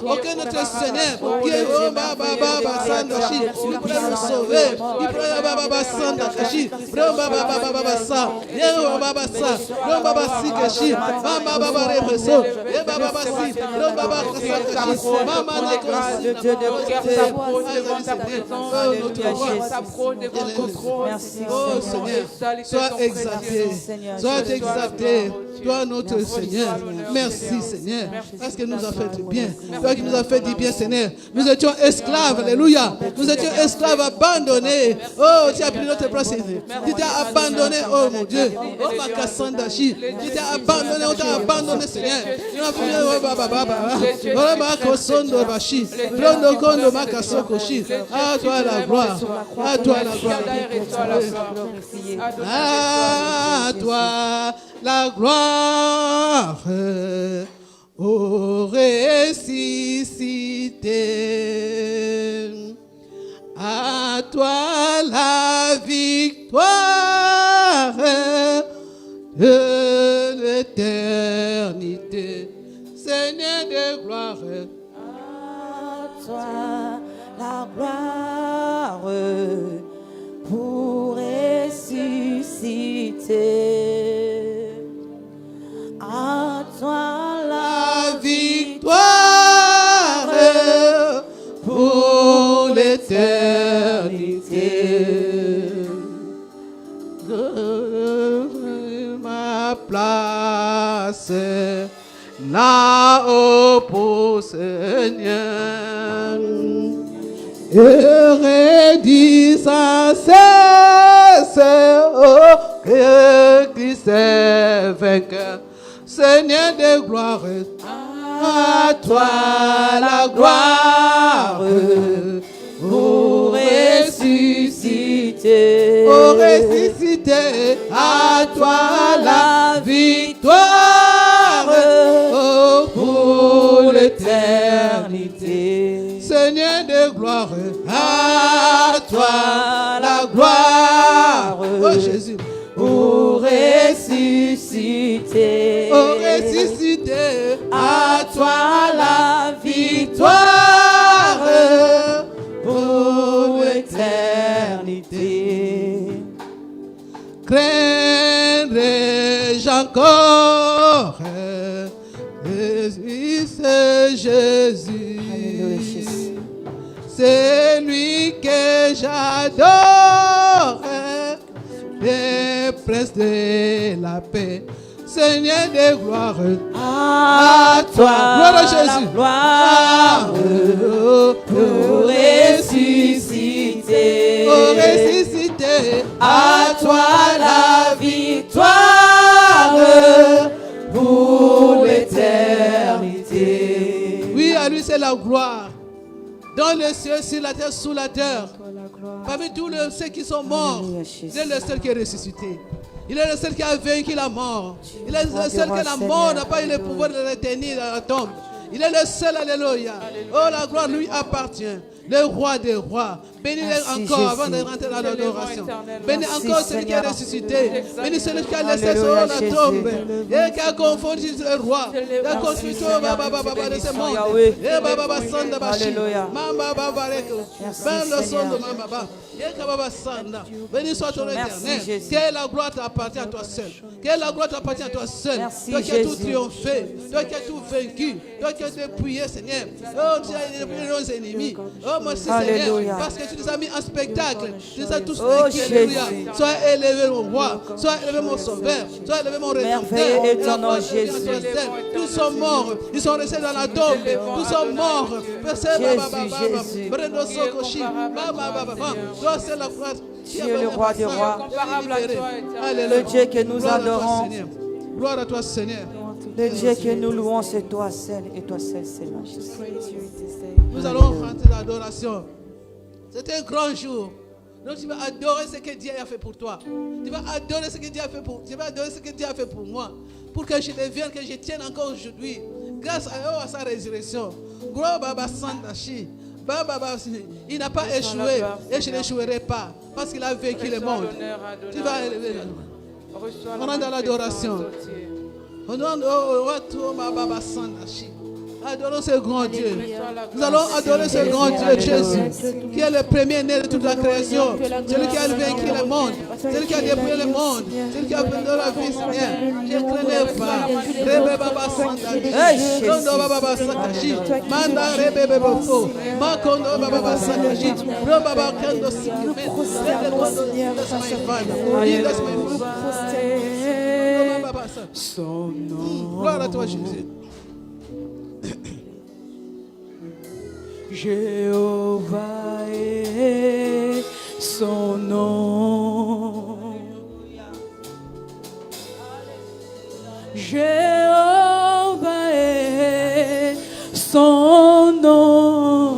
Aucun autre Seigneur qui est qui pourrait nous sauver, qui pourrait sois exalté, toi notre Seigneur. Merci Seigneur, parce que nous a fait du bien. Toi qui nous as fait du bien Seigneur. Nous étions esclaves, alléluia. Nous étions esclaves abandonnés. Oh, tu as pris notre place. Tu t'as abandonné, oh mon Dieu. Oh, ma Kassandashi. Tu t'as abandonné, on t'a abandonné Seigneur. Tu m'as fait, oh, oh, ma Kosondo Bashi. Prondo Kondo Makasokoshi. À toi la gloire. À toi la gloire. À toi la gloire, ô ressuscité. À toi la victoire de l'éternité. Seigneur de gloire. À toi la gloire pour ressusciter. À toi la victoire pour l'éternité. Ma place là-haut pour Seigneur. Redis sans cesse, oh, que Christ est vainqueur. Seigneur de gloire, à toi la gloire, pour ressusciter. Pour ressusciter, à toi la victoire, oh, pour l'éternité. Seigneur de gloire, à toi la gloire, oh Jésus, pour ressusciter. Pour ressusciter, à toi la victoire, pour l'éternité. Craindrai-je encore c'est Jésus. C'est lui que j'adore, le prince de la paix, Seigneur de gloire. À toi gloire à Jésus. la gloire pour ressusciter. Pour ressusciter, à toi la victoire pour l'éternité. Oui, à lui c'est la gloire. Dans le ciel, sur la terre, sous la terre. Parmi tous ceux qui sont morts, il est le seul qui est ressuscité. Il est le seul qui a vaincu la mort. Il est le seul que la mort n'a pas eu le pouvoir de retenir dans la tombe. Il est le seul, alléluia. Oh, la gloire lui appartient. Le roi des rois. Bénis-le encore avant de rentrer dans l'adoration. Bénis encore celui qui est ressuscité. Bénis celui qui a laissé sur la tombe. Et qui a confondu le roi. Il a construit tout de ce monde. Et Baba Sanda Bashi. Mamba Baba Reko. Ben le son de Mamba. Et Kababa Sanda. Béni soit ton éternel. Que la gloire t'appartient à toi seul. Que la gloire t'appartient à toi seul. Toi qui as tout triomphé. Toi qui as tout vaincu. Toi qui as dépouillé, Seigneur. Oh, tu as dépouillé nos ennemis. Oh, merci Seigneur. Parce que tu nous as mis en spectacle. Tu nous as tous vaincu. Alléluia. Sois élevé mon roi. Sois élevé mon sauveur. Sois élevé mon rédempteur. Tous sont morts. Ils sont restés dans la tombe. Tous sont morts. Tu es le roi des rois. Le Dieu que nous adorons. Gloire à toi, Seigneur. Le Dieu que nous louons, c'est toi seul et toi seul, Seigneur. Nous allons rentrer dans l'adoration. C'est un grand jour. Donc tu vas adorer ce que Dieu a fait pour toi. Tu vas adorer ce que Dieu a fait pour toi. Tu vas adorer ce que Dieu a fait pour moi. Pour que je devienne, que je tienne encore aujourd'hui. Grâce à sa résurrection. Gros Baba Sandashi. Il n'a pas échoué et je n'échouerai pas parce qu'il a vécu le monde. Tu vas élever la gloire. On est dans l'adoration. On demande au roi Baba Sandashi. Adorons ce grand Dieu. Nous allons adorer ce grand Dieu, Jésus, qui est le premier-né de toute la création. Celui qui a vaincu le monde. Celui qui a dépouillé le monde. Celui qui a donné la vie, Seigneur. J'ai créé les femmes. Rebe Baba Sandaji. Kondo Baba Sandaji. Manda Rebe Bebofo. Makondo Baba Sandaji. Bro Baba Kendo Sikime. Rebe Kondo That's my father. That's my father. Gloire à toi, Jésus. Jéhovah est son nom. Jéhovah est son nom.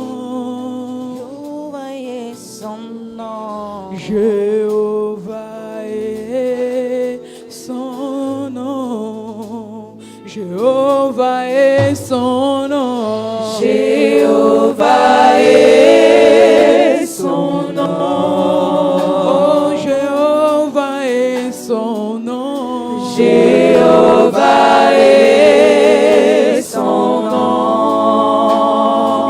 Jéhovah est son nom. Jéhovah est son nom. Jéhovah est son nom. Oh, Jéhovah est son nom. Jéhovah est son nom.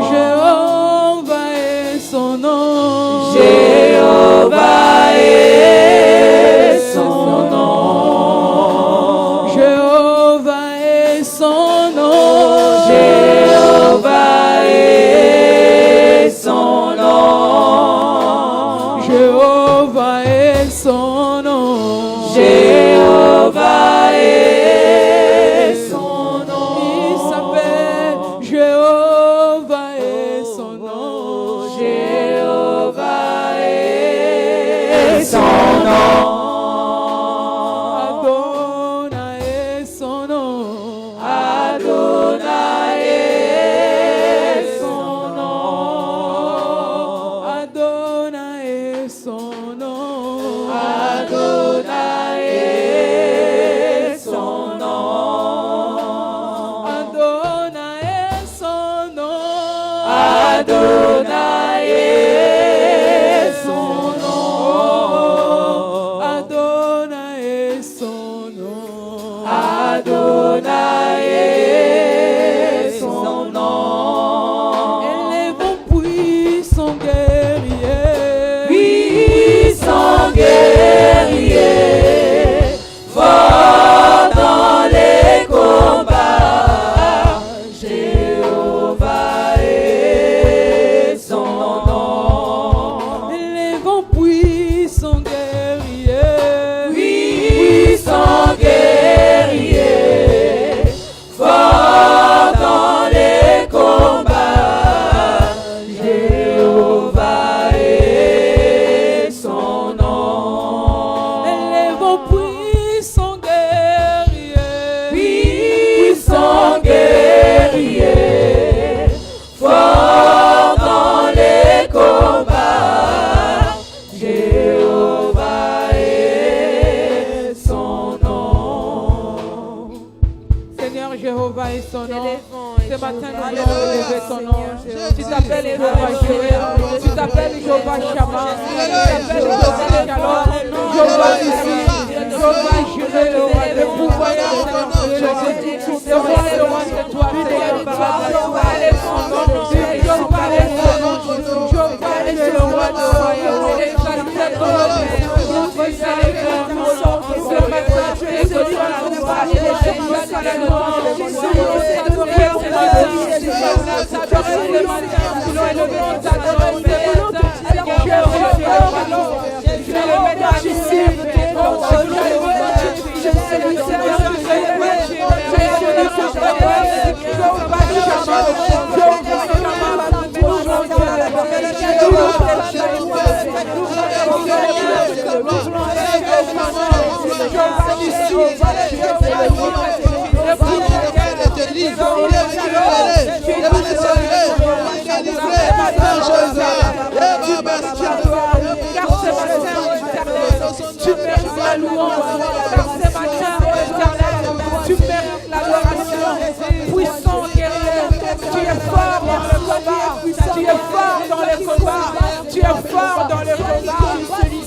Jéhovah est son nom. Jéhovah est son nom. Jéhovah est son nom. Jéhovah est son nom. Jéhovah est son nom. Jéhovah est son nom. Il s'appelle Jéhovah est son nom. Jéhovah est son nom. Adonai est son nom. Adonai est son nom. Adonai est son nom. Adonai est son nom. Adonai est son nom. Adonai est son nom. Adonai est son nom. Adonai est son nom. Élevons puissant guerrier. Puissant guerrier. Fort dans les combats. Jéhovah est son nom. Élevons puissant guerrier. Puissant guerrier. Fort dans les combats. Jéhovah est son nom. Élevons puissant guerrier. Puissant guerrier. Fort dans les combats. Jéhovah est son nom. Seigneur Jéhovah est son nom. Ce matin, nous allons élever ton nom. Tu t'appelles Jéhovah Jireh. Tu t'appelles Jéhovah Shammah. Tu t'appelles Jéhovah Shalom. Jéhovah Nissi. Jéhovah Jireh, le roi de pouvoir et de Jésus. Le roi de roi, c'est toi, Seigneur. Jéhovah est son nom. Jéhovah est son nom. Jéhovah est le roi de roi. Exalté ton nom. Ce matin, tu es celui à la gloire. Tu mérites la louange, car ce matin, éternel, tu mérites l'adoration. Puissant guerrier, tu es fort dans le combat, tu es fort dans les combats, tu es fort dans les combats.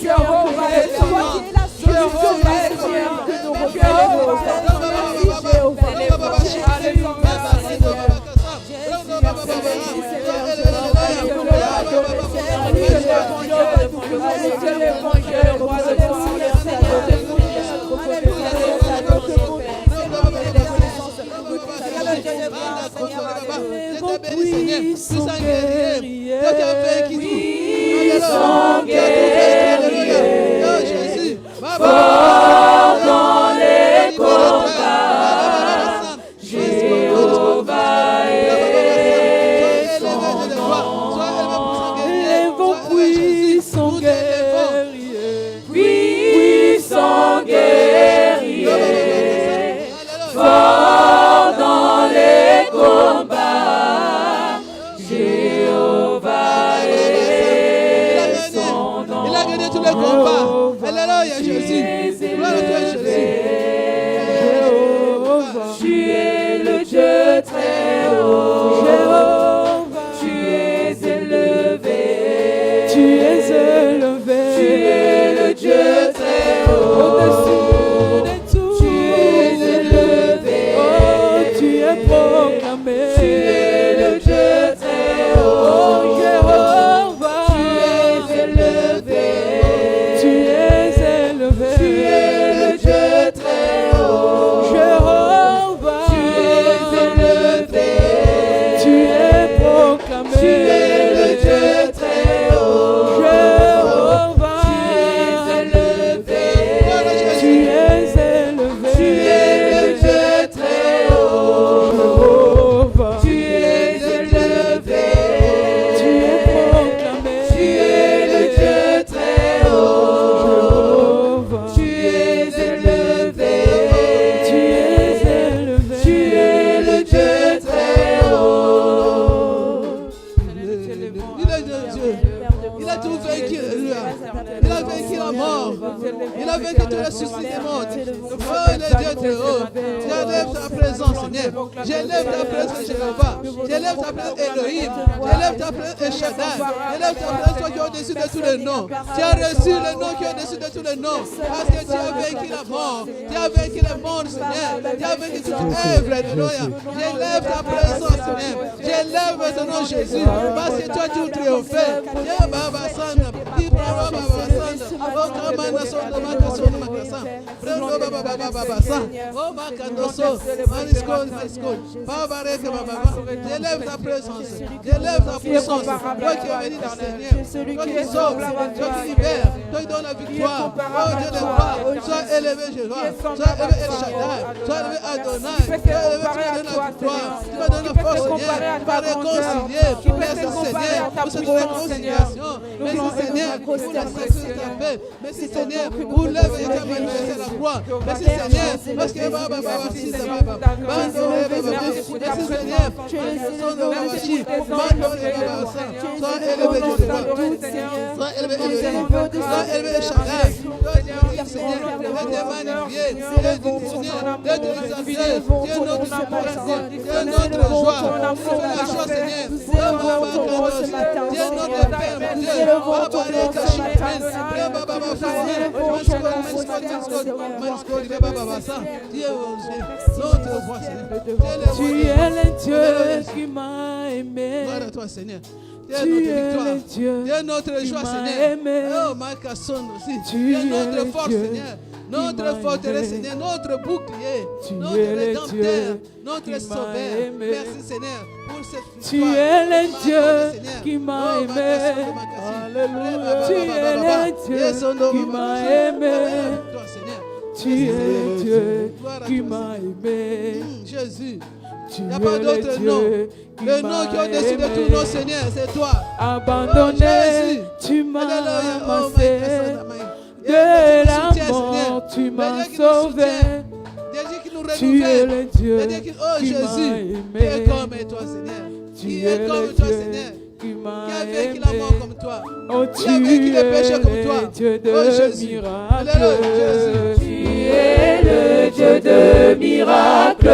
Jéhovah est ton nom, Jéhovah est ton nom, Jéhovah est ton nom. sois béni, Seigneur. Puissant guerrier. Toi qui as vaincu tout. Puissant Alléluia. Oh Jésus. Fort dans les combats. Jéhovah est son nom. Élevons puissant guerrier. Puissant guerrier. Fort dans les combats. Jéhovah est son nom. Il a gagné tous les combats. Alléluia Jésus. Gloire à toi Jésus. Tu es le Dieu très haut. Jéhovah, Tu es élevé. tu es élevé. Tu es le Dieu très haut. Au-dessus de tout. Tu es élevé. Oh, tu es proclamé. Tu es le Dieu très haut. Oh, Jéhovah, Tu es élevé. tu es élevé. Tu es le Dieu très haut. Jéhovah, Tu es élevé. tu es proclamé. Tu es le Dieu très haut. Jéhovah, Tu es élevé. tu es élevé. Tu es le Dieu très haut. Jéhovah, Tu es élevé. tu es proclamé. Tu es le Dieu très haut. Jéhovah, Tu es élevé. tu es élevé. Tu es le Dieu très haut. Il est de Dieu. Il a tout vaincu. Il a vaincu la mort. Il a vaincu tous les soucis du monde. Oh, il est Dieu très haut. J'élève ta présence, Seigneur. J'élève ta présence, Jéhovah. J'élève ta présence, Elohim. J'élève ta présence, El Shaddai. J'élève ta présence, toi qui es au-dessus de tous les noms. Tu as reçu le nom qui est au-dessus de tous les noms. Parce que tu as vaincu la mort. Tu as vaincu le monde, Seigneur. Tu as vaincu toute œuvre, Alléluia. J'élève ta présence, Seigneur. J'élève ton nom, Jésus. Parce que toi, tu triomphais. Baba Sanda. Baba Sanda. Oh, Kamana Sonda Makasona Makasa. Brendo Baba Sanda. Oh, Makandoso. Manisco. Baba Reke Baba. J'élève ta présence. J'élève ta puissance. Toi qui es béni du Seigneur. Toi qui sauves. Toi qui libères. Toi qui donne la victoire. Oh, Dieu de gloire. Sois élevé, Jéhovah. Sois élevé, El Shaddai. Sois élevé, Adonai. Sois élevé, tu vas donner la victoire. Tu vas donner la force, Seigneur. Tu vas réconcilier. Merci, Seigneur, pour cette réconciliation. Merci, Seigneur, pour la sacrifice de ta paix. Merci, Seigneur, pour l'œuvre que tu as manifestée à la croix. Merci, Seigneur, parce que Baba, merci, Seigneur. Merci, Seigneur, son de la Bachi. Sois élevé, Jéhovah. Sois élevé, Elohim. Sois élevé, Shaddai. Seigneur, de te magnifier, de te Seigneur, de te exalter. Tu es notre supporter, tu es notre joie. Tu fais la joie, Seigneur. Tu es notre Père, mon Dieu. Baba, tu es le Dieu qui m'a aimé. Gloire à toi, Seigneur. Tu es Tu notre es victoire. le Dieu Tu es notre joie, qui m'a Seigneur. aimé. Oh, ma cassonne aussi. Tu Tu es es notre le force, Dieu Seigneur. qui Notre m'a forteresse, aimé. Seigneur. Notre bouclier. Tu Notre es le rédempteur. Dieu qui Notre m'a sauveur. aimé. Merci, Seigneur, pour cette Tu victoire. es le Seigneur. Dieu Seigneur. qui m'a Oh, ma aimé. cassonne, ma cassonne. Alléluia. Tu es le Dieu qui m'a aimé. Toi, Seigneur. Tu es le Dieu qui m'a aimé. Jésus. Tu Il n'y a es pas le d'autre nom. Dieu qui Le nom qui est m'a au-dessus de tout aimé. nom, Seigneur, c'est toi. Abandonné, Jésus. tu m'as Alléluia. Oh, my ramassé. God. De la Soutien, mort, Seigneur. tu Le m'as Dieu qui nous sauvé. soutient. Le Dieu qui nous Tu es renouvelle. le Dieu Le Dieu qui, oh qui m'a Jésus, aimé. qui est comme toi, Seigneur. Tu Qui es est comme le toi, Dieu Seigneur. qui m'a Qui a vécu aimé. la mort comme toi. Oh, Qui tu a vécu les péchés es comme toi. le Dieu de Oh Jésus. miracles. Alléluia, Jésus. Tu es le Dieu de miracles.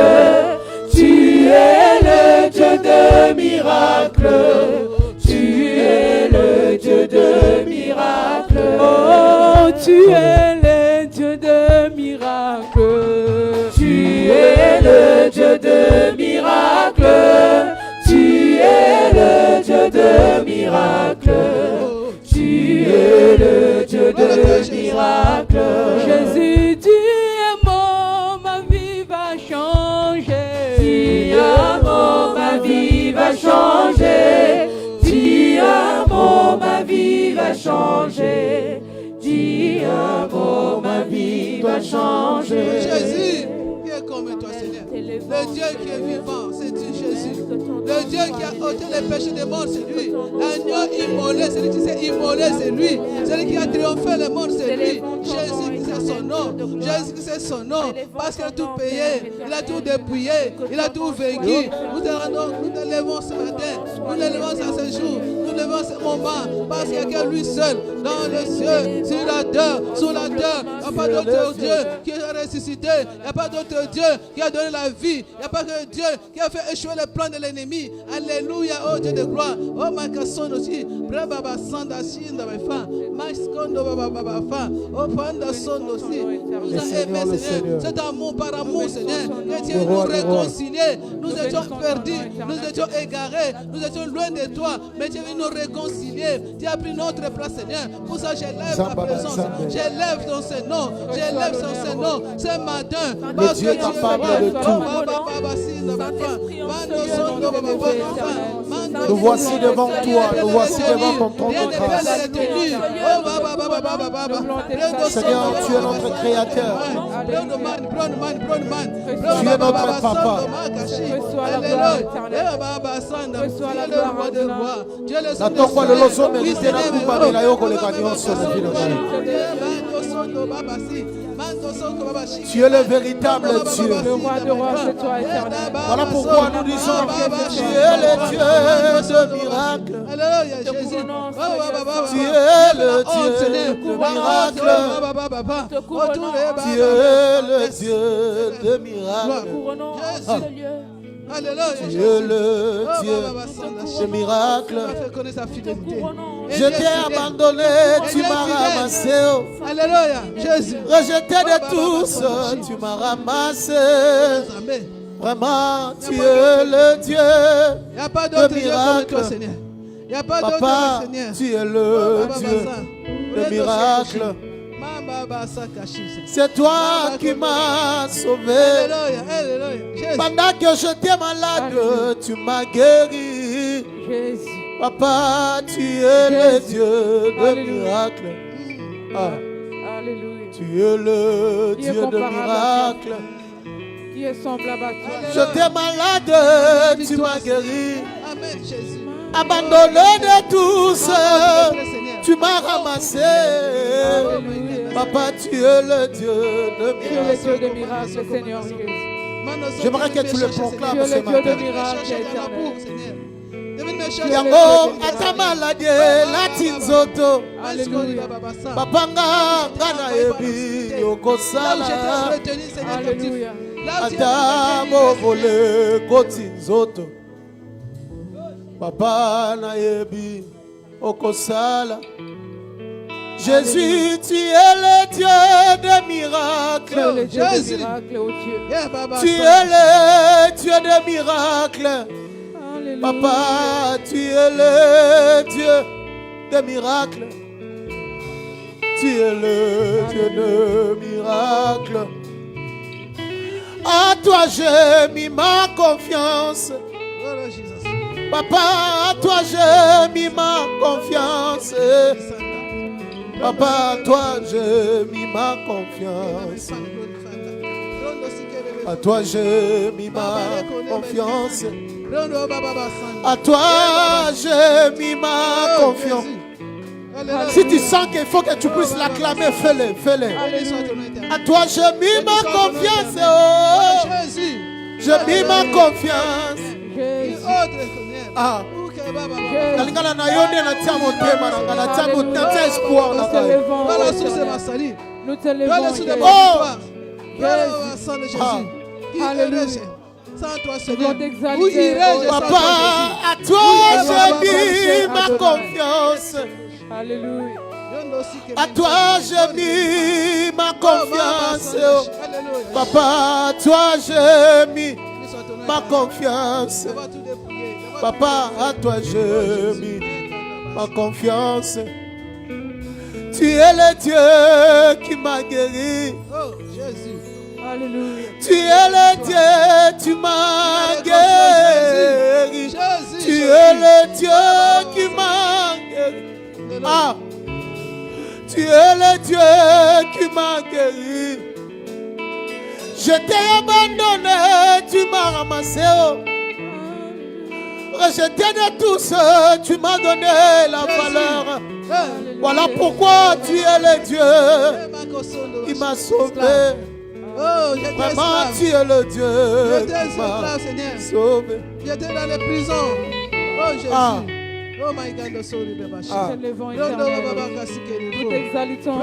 Tu es le Dieu de miracles. Tu es le Dieu de miracles. Oh, tu es le Dieu de miracles. Tu es le Dieu de miracles. Tu es le Dieu de miracles. Tu es le Dieu de miracles. Jésus, tu es mort, ma vie va changer. Tu es mort, ma vie va changer. changer. Dis un mot, ma vie va changer. Jésus, qui est comme toi, Seigneur. Le Dieu qui est vivant, c'est tu, Jésus. Le Dieu qui a ôté les péchés des morts, c'est lui. L'agneau immolé, celui qui s'est immolé, c'est lui. Celui qui a triomphé le monde, c'est lui. Jésus qui c'est son nom. Jésus qui c'est son nom. Parce qu'il a tout payé. Il a tout dépouillé. Il a tout vaincu. Nous te levons ce matin. Nous te levons à ce jour. Nous te levons à ce moment. Parce qu'il n'y a que lui seul. Dans le ciel, sur la terre, sous la terre. Il n'y a pas d'autre Dieu qui a ressuscité. Il n'y a pas d'autre Dieu qui a donné la vie. Il n'y a pas que Dieu qui a fait échouer le plan de l'ennemi. Alléluia, oh Dieu de gloire. Oh ma casson aussi. Brababa sanda shinda bafa. Maskondo baba fa. Oh panda son aussi. Nous a aimé Seigneur. Cet amour par amour Seigneur. Que Dieu nous réconcilie. Nous étions perdus. Nous étions égarés. Nous étions loin de toi. Mais tu es venu nous réconcilier. Tu as pris notre place Seigneur. Pour ça j'élève ta présence. J'élève ton Saint-Nom. J'élève ton Saint-Nom. Ce matin. Le Dieu capable de tout. Nous voici devant toi, nous voici devant ton trône de grâce. Seigneur, tu es notre créateur. Tu es notre papa. Natokwa le loso mérité na kumba na yo koleka nyonso na vie tu es le véritable Dieu. Voilà pourquoi nous disons tu es le Dieu de miracle. Tu es le Dieu de miracle. Tu es le Dieu de miracle. Alléluia. Tu es le Dieu de miracle. Je t'ai abandonné, tu m'as ramassé. Alléluia. Jésus. Rejeté de tous, tu m'as ramassé. Vraiment, tu es le Dieu de miracle. Il n'y a pas d'autre Papa, Seigneur. tu es le Dieu de miracle. C'est toi qui m'as sauvé. Pendant que j'étais malade, tu m'as guéri. Papa, tu es le Dieu de miracle. Tu es le Dieu de miracle. Qui est semblable à toi. J'étais malade, tu m'as guéri. Amen, Jésus. Abandonné de tous, tu m'as ramassé. Papa, tu es le Dieu de miracle. Tu es le Dieu de miracle, Seigneur Jésus. J'aimerais que tu le proclames ce Tu es le Dieu de matin. miracle éternel. Yango ata maladie lati nzoto. Alléluia. Papa nga na yebi okosala. Alléluia. Ata bobole koti nzoto. Papa na yebi okosala. Jésus, tu es le Dieu de miracles. Tu es le Dieu de miracle, oh Dieu. Tu es le Dieu de miracles. Alléluia. Papa, tu es le Dieu de miracles. Tu es le Dieu de miracles. À toi j'ai mis ma confiance. Papa, à toi j'ai mis ma confiance. Papa, à toi j'ai mis ma confiance. À toi j'ai mis ma confiance. À toi j'ai mis ma confiance. Si tu sens qu'il faut que tu puisses l'acclamer, fais-le, fais-le. À toi j'ai mis ma confiance. Oh, j'ai mis ma confiance. Ah. Nalingana na yone na tia motema na ngana tia motema espoir na kai. Voilà sous ces massalis. Nous te levons. Voilà sous les Jésus. victoires. Voilà au sang de Jésus. Qui Alléluia. irais-je sans toi, Nous Seigneur? t'exalter. Où irais-je sans Papa, toi, à toi j'ai mis ma confiance. Alléluia. Jésus? À toi j'ai mis ma confiance. Papa, à toi j'ai mis ma confiance. Papa, à toi j'ai mis ma confiance. Tu es le Dieu qui m'a guéri. Oh, Jésus. Alléluia. Tu es le Dieu, tu m'as guéri. Tu es le Dieu qui m'a guéri. Ah, Tu es le Dieu qui m'a guéri. Je t'ai abandonné, tu m'as ramassé. Rejeté de tous, tu m'as donné la valeur. Voilà pourquoi tu es le Dieu qui m'a sauvé. Vraiment, tu es le Dieu qui m'a sauvé. J'étais dans les prisons. Oh Jésus. Oh my God, le sol de Babashi. Nous t'exaltons,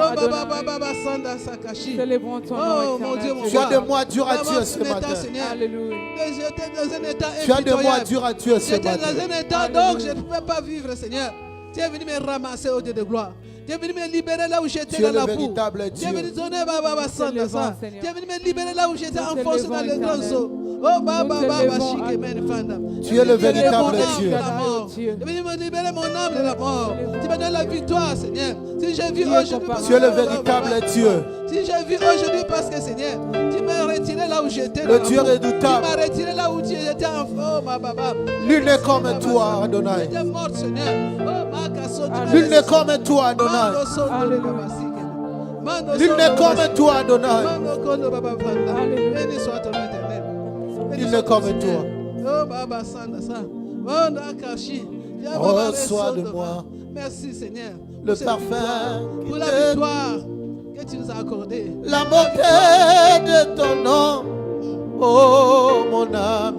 célébrons ton nom. Oh mon Dieu, mon Tu as des mois durs à Dieu ce matin. Alléluia. J'étais dans un état Tu as des mois impitoyable. durs à Dieu ce J'étais matin. dans un état donc je ne pouvais pas vivre, Seigneur. Tu es venu me ramasser au Dieu de gloire. Tu es venu me libérer là où j'étais Tu dans es le la boue. véritable Tu es Dieu. venu donner Baba Sanda ça. Tu es venu me libérer là où j'étais enfoncé dans le grand saut. Oh Baba Shike Men Fanda. Tu es le véritable Dieu. Tu es venu me libérer mon âme de la mort. Tu me donnes la victoire, Seigneur. Si j'ai vu aujourd'hui, Tu es le véritable Dieu. si j'ai vu aujourd'hui parce que Seigneur, tu m'as retiré là où j'étais. Le Dieu redoutable. Tu m'as retiré là où tu étais en oh ma baba. Nul n'est comme toi, Adonai. Tu étais mort, Seigneur. Oh ma casso, Nul n'est comme toi, Adonai. Nul n'est comme toi, Adonai. Béni soit ton nom éternel. Nul n'est comme toi. Oh Baba Sanda ça. Oh Nakashi. Reçois de moi Merci Seigneur. le Pour parfum cette victoire, pour la qui victoire que tu nous as accordée. la beauté de ton nom. Oh mon âme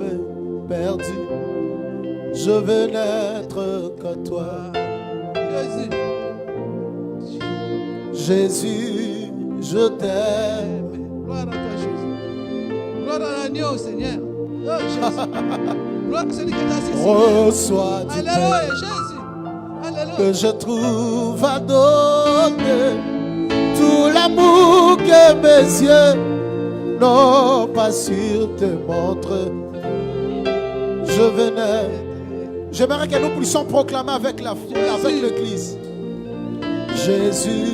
perdue, je veux n'être que toi. Jésus. Jésus, je t'aime. Gloire à toi, Jésus. Gloire à l'agneau, Seigneur. Oh, Jésus. Gloire à celui qui est assis sur nous. Reçois du Alléluia, pain Jésus. Alléluia. que je trouve à donner. Tout l'amour que mes yeux n'ont pas su te montrer. Je venais. J'aimerais que nous puissions proclamer avec la foule, avec l'église. Jésus,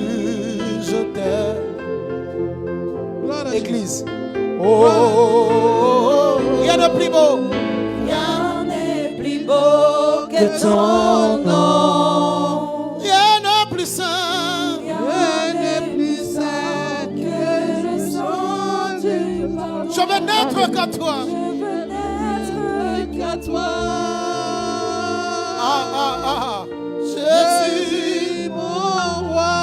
je t'aime. Gloire à Jésus. Église. Oh, rien de plus beau. Rien n'est plus beau que ton nom. Rien de plus saint. Rien n'est plus saint que le sang du pardon. Je veux n'être qu'à toi. Je veux n'être qu'à toi. Jésus, mon roi.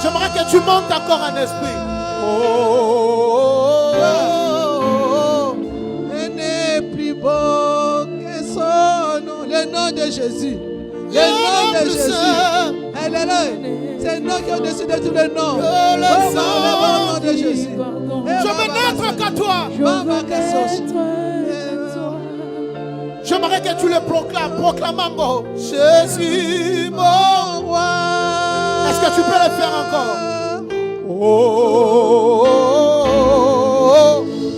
j'aimerais que tu montes encore en esprit. Il n'est plus beau que son nom. Le nom de Jésus. Le nom de Jésus. Alléluia. C'est le nom qui est au-dessus de tous les noms. Oh, le nom de Jésus. Je veux n'être qu'à toi. J'aimerais que tu le proclames. Proclamant Jésus, mon roi. Est-ce que tu peux le faire encore? Oh,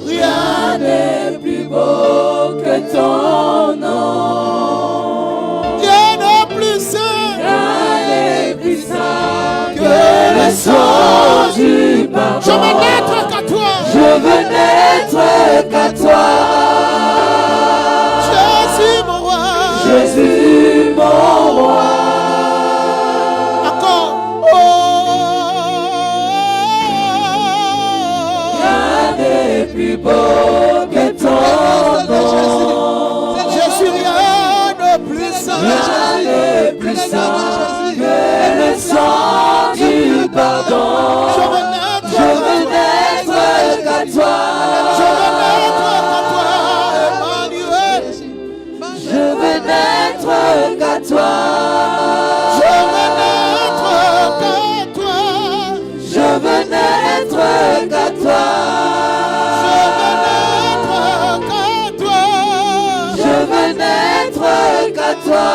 Rien n'est plus beau que ton nom. rien de plus saint Rien n'est plus saint que le sang du pardon. Je veux n'être qu'à toi. Je veux n'être qu'à toi. Jésus, mon roi. Jésus, mon roi. Encore. Rien n'est plus beau que ton nom. Jésus, rien de plus saint. Rien n'est plus saint que le sang du pardon. Je veux n'être Je veux n'être qu'à toi. Je veux n'être qu'à toi, Emmanuel. Je veux n'être qu'à toi. Je veux n'être qu'à toi. Je veux n'être qu'à toi. Je veux n'être qu'à toi. Je veux n'être qu'à toi.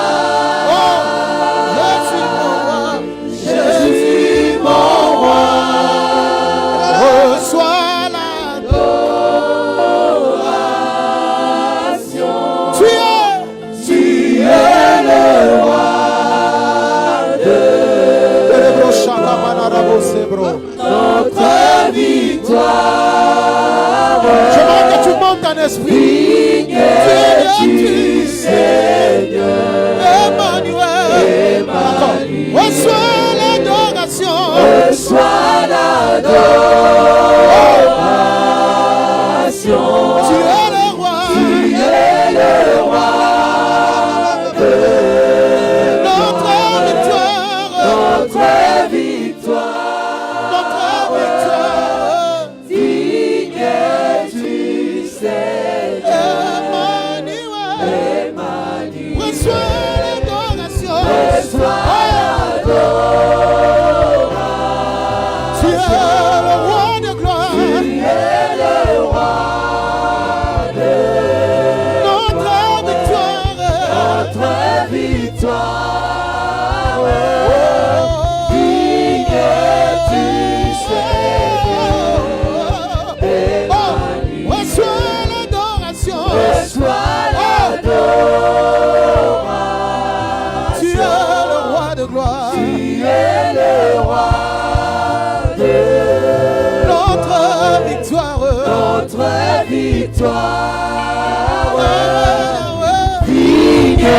digne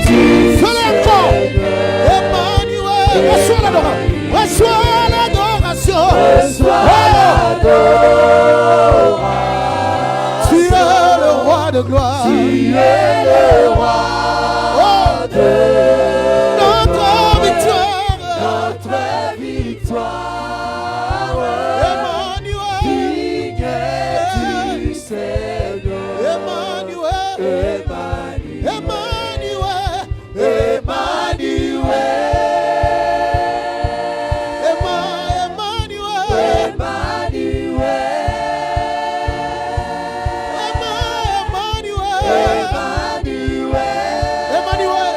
du Seigneur. Emmanuel, reçois l'adoration. Reçois l'adoration. Reçois l'adoration. Tu es le roi de gloire. Tu es le roi de notre victoire. notre victoire. Emmanuel, Digne du Seigneur. Emmanuel, Emmanuel. Emmanuel, Emmanuel,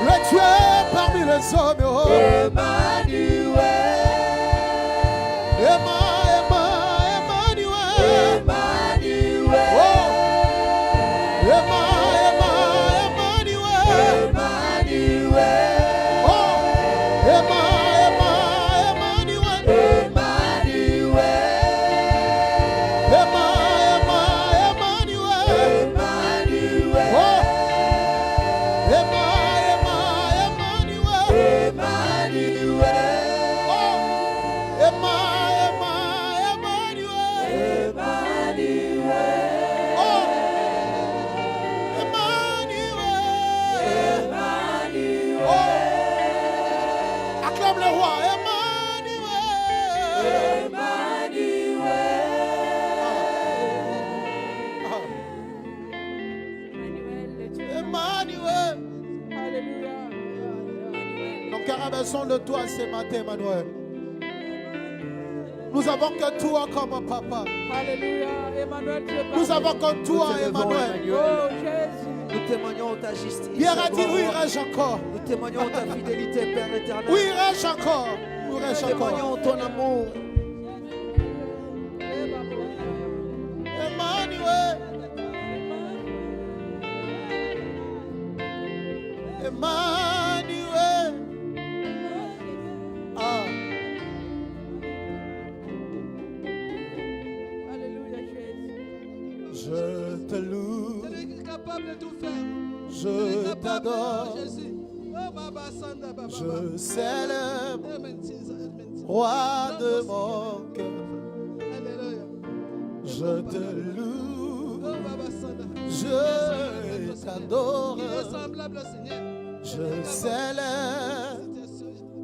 le Dieu parmi les hommes. Oh. Acclame le roi, Emmanuel. Nos cœurs ont besoin de toi ce matin, Emmanuel. Nous avons que toi comme papa. Alléluia. Emmanuel, tu es Nous avons que toi, Emmanuel. Oh Jésus. Nous témoignons ta justice. Pierre a dit, où irai-je encore? Nous témoignons ta fidélité, Père éternel. Où irai-je encore? Où irai-je Nous encore? témoignons ton amour. Emmanuel. Emmanuel. Ah. Alléluia, Jésus. Je te loue. C'est lui qui est capable de tout faire. Je t'adore. Jésus. Oh, Baba Sanda, Baba. Je célèbre, Amen, Jesus, amen, Jesus. roi de mon cœur. Alléluia. Je te loue. Oh, Baba Sanda. Je t'adore. Il est semblable au Seigneur. Je célèbre,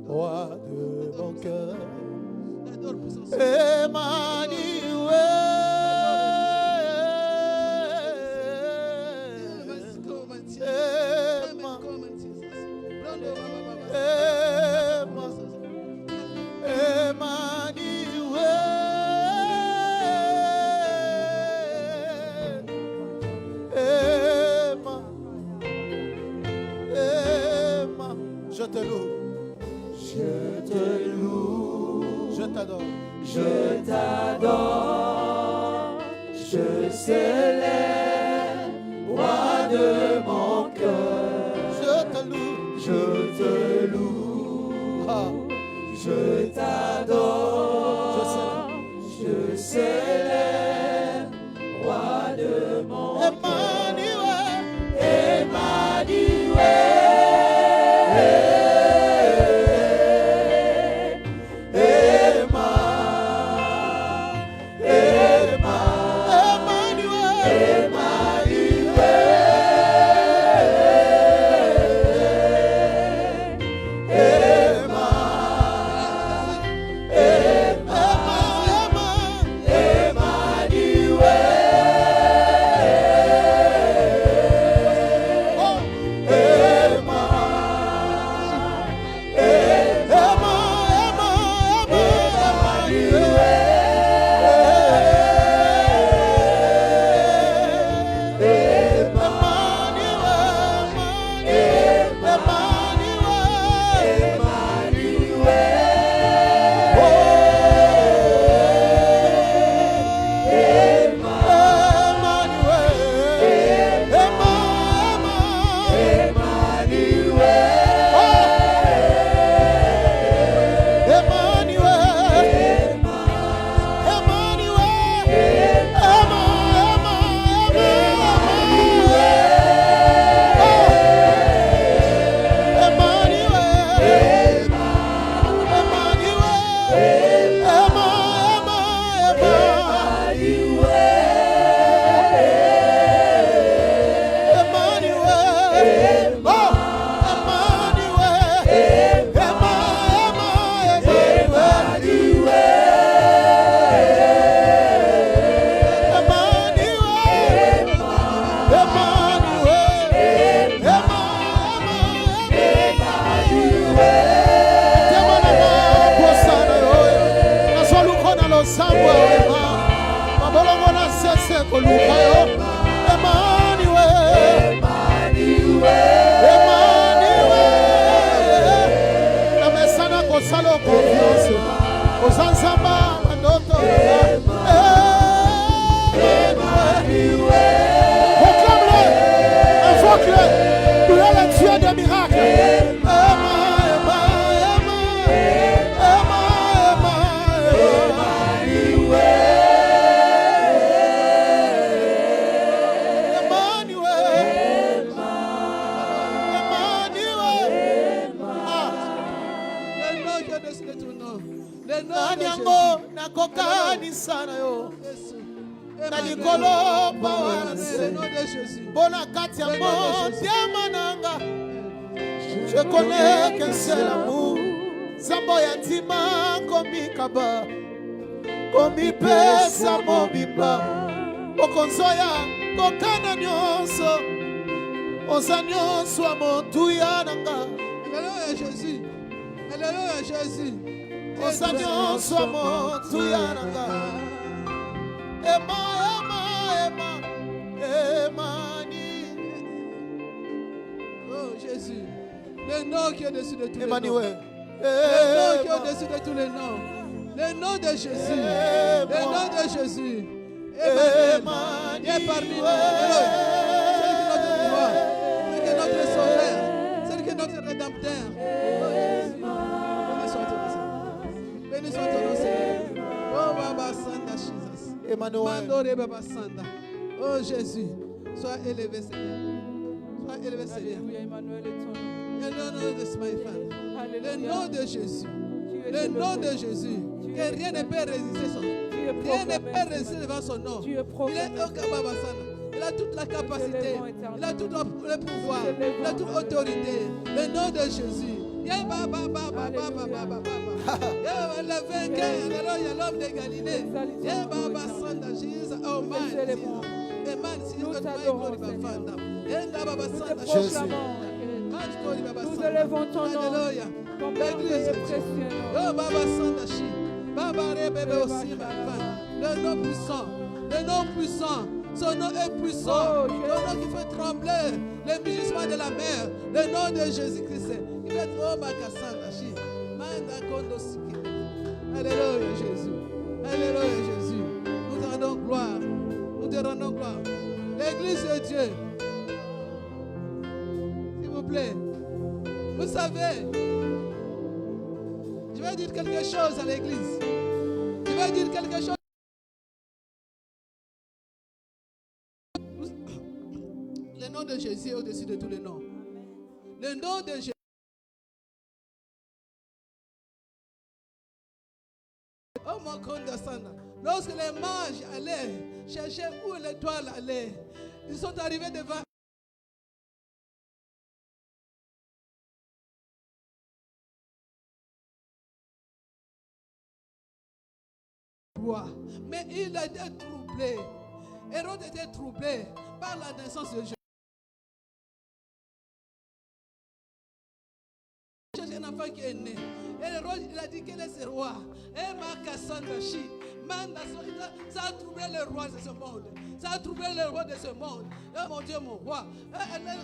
roi de mon cœur. J'adore pour son Je te loue. Je te loue. Je t'adore. Je t'adore, je célèbre, roi de mon cœur. Je te loue. Je te loue, Ah. je t'adore, je célèbre, roi de mon cœur. Emmanuel. Emmanuel. Emmanuel. koluka yo Emmanuel na mesana kosala confiance osanzamba mandoto proclame-le, invoque-le, il est le Dieu des miracles. Kokani sana yo na likolo pawanse bona kati ya motema nanga je connais qu'un seul amour zambo ya ntima komikaba komipesa mobimba okonzoya kokana nyonso oza nyonso ya motuya nanga Alléluia Jésus. Alléluia Jésus. oza nyonso ya motuya nanga Oh Jésus, le nom qui est au-dessus de tous les noms. Emmanuel. Le nom qui est au-dessus de tous les noms. Le nom de Jésus. Le nom de Jésus. Emmanuel. Il est parmi nous. C'est qui est notre sauveur. C'est qui est notre rédempteur. Béni soit ton nom, Seigneur. Oh Baba Sanda Jesus. Emmanuel. Baba Sanda. Oh Jésus, sois élevé, Seigneur. Sois élevé, Seigneur. Alléluia, Emmanuel est ton nom. Le nom de my Father. Le Alléluia. nom de Jésus. Tu es Le nom élevé. de Jésus. Que rien ne peut résister son nom. Tu es Rien ne proclamé, peut résister devant son nom. Tu es Il est proclamé. au Kababasana. Il a toute la capacité. t'élèvons Il a éternellement. tout le pouvoir. Nous t'élèvons. Il a toute autorité. Le nom de Jésus. Yeah, ba, ba, ba, ba, ba, ba, ba, ba, ba. Yeah, le vainqueur. Alléluia, l'homme de Galilée. Yeah, ba, ba, Sanda, Jesus. Oh, man. célébrons. Amen. Si Nous God, my t'adorons, glory, my Seigneur. Father. Yeah, ba, ba, ba, Nous te Sanda, Jésus. proclamons. Man, glory, Baba, Nous Sanda. élevons ton nom. Alléluia. Ton merveilleux et précieux nom. Oh Baba Sandashi, Baba Rebebe aussi ma femme. Le nom puissant, le nom puissant, son nom est puissant. Oh, Le nom qui fait trembler les mugissements de la mer. Le nom de Jésus-Christ. Il fait oh Baba Sandashi, Manda Kondo Siki. Alléluia Jésus, Alléluia Jésus. Nous te rendons gloire, nous te rendons gloire. L'église de Dieu, s'il vous plaît, vous savez. Je vais dire quelque chose à l'église. Je vais dire quelque chose. Le nom de Jésus est au-dessus de tous les noms. Le nom de Jésus. Oh mon condescendant. Lorsque les mages allaient chercher où l'étoile allait, ils sont arrivés devant. Mais il a été troublé. Hérode était troublé par la naissance de Jésus. Un enfant qui est né. Et Hérode, il a dit quel est ce roi. Et Makasandashi. Ça a troublé le roi de ce monde. Ça a troublé le roi de ce monde. Oh mon Dieu, mon roi.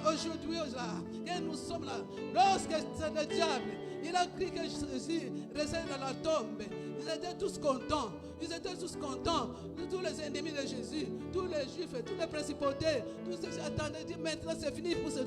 Aujourd'hui, là, nous sommes là. Lorsque c'est le diable, il a cru que Jésus restait dans la tombe. Ils étaient tous contents. Ils étaient tous contents. Tous les ennemis de Jésus, tous les juifs, toutes les principautés, tous ceux qui attendaient, disent maintenant c'est fini pour ces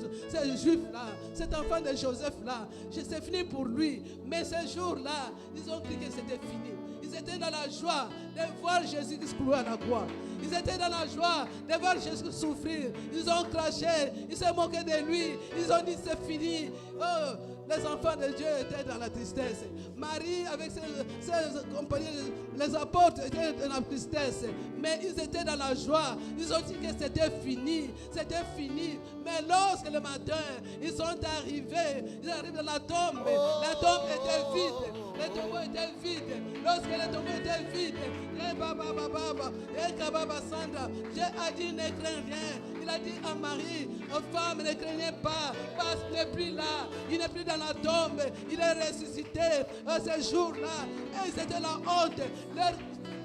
juifs-là, cet enfant de Joseph-là. C'est fini pour lui. Mais ce jour-là, ils ont cru que c'était fini. Ils étaient dans la joie de voir Jésus cloué à la croix. Ils étaient dans la joie de voir Jésus souffrir. Ils ont craché, ils se moquaient de lui. Ils ont dit c'est fini. Oh, les enfants de Dieu étaient dans la tristesse. Marie avec ses compagnons, les apôtres étaient dans la tristesse. Mais ils étaient dans la joie. Ils ont dit que c'était fini. C'était fini. Mais lorsque le matin, ils sont arrivés. Ils arrivent dans la tombe. La tombe était vide. Le tombeau était vide. Lorsque le tombeau était vide, Dieu a dit ne crains rien. Il a dit à Marie, aux femmes, ne craignez pas, parce qu'il n'est plus là. Il n'est plus dans la tombe. Il est ressuscité. Ce jour-là, et c'était la honte.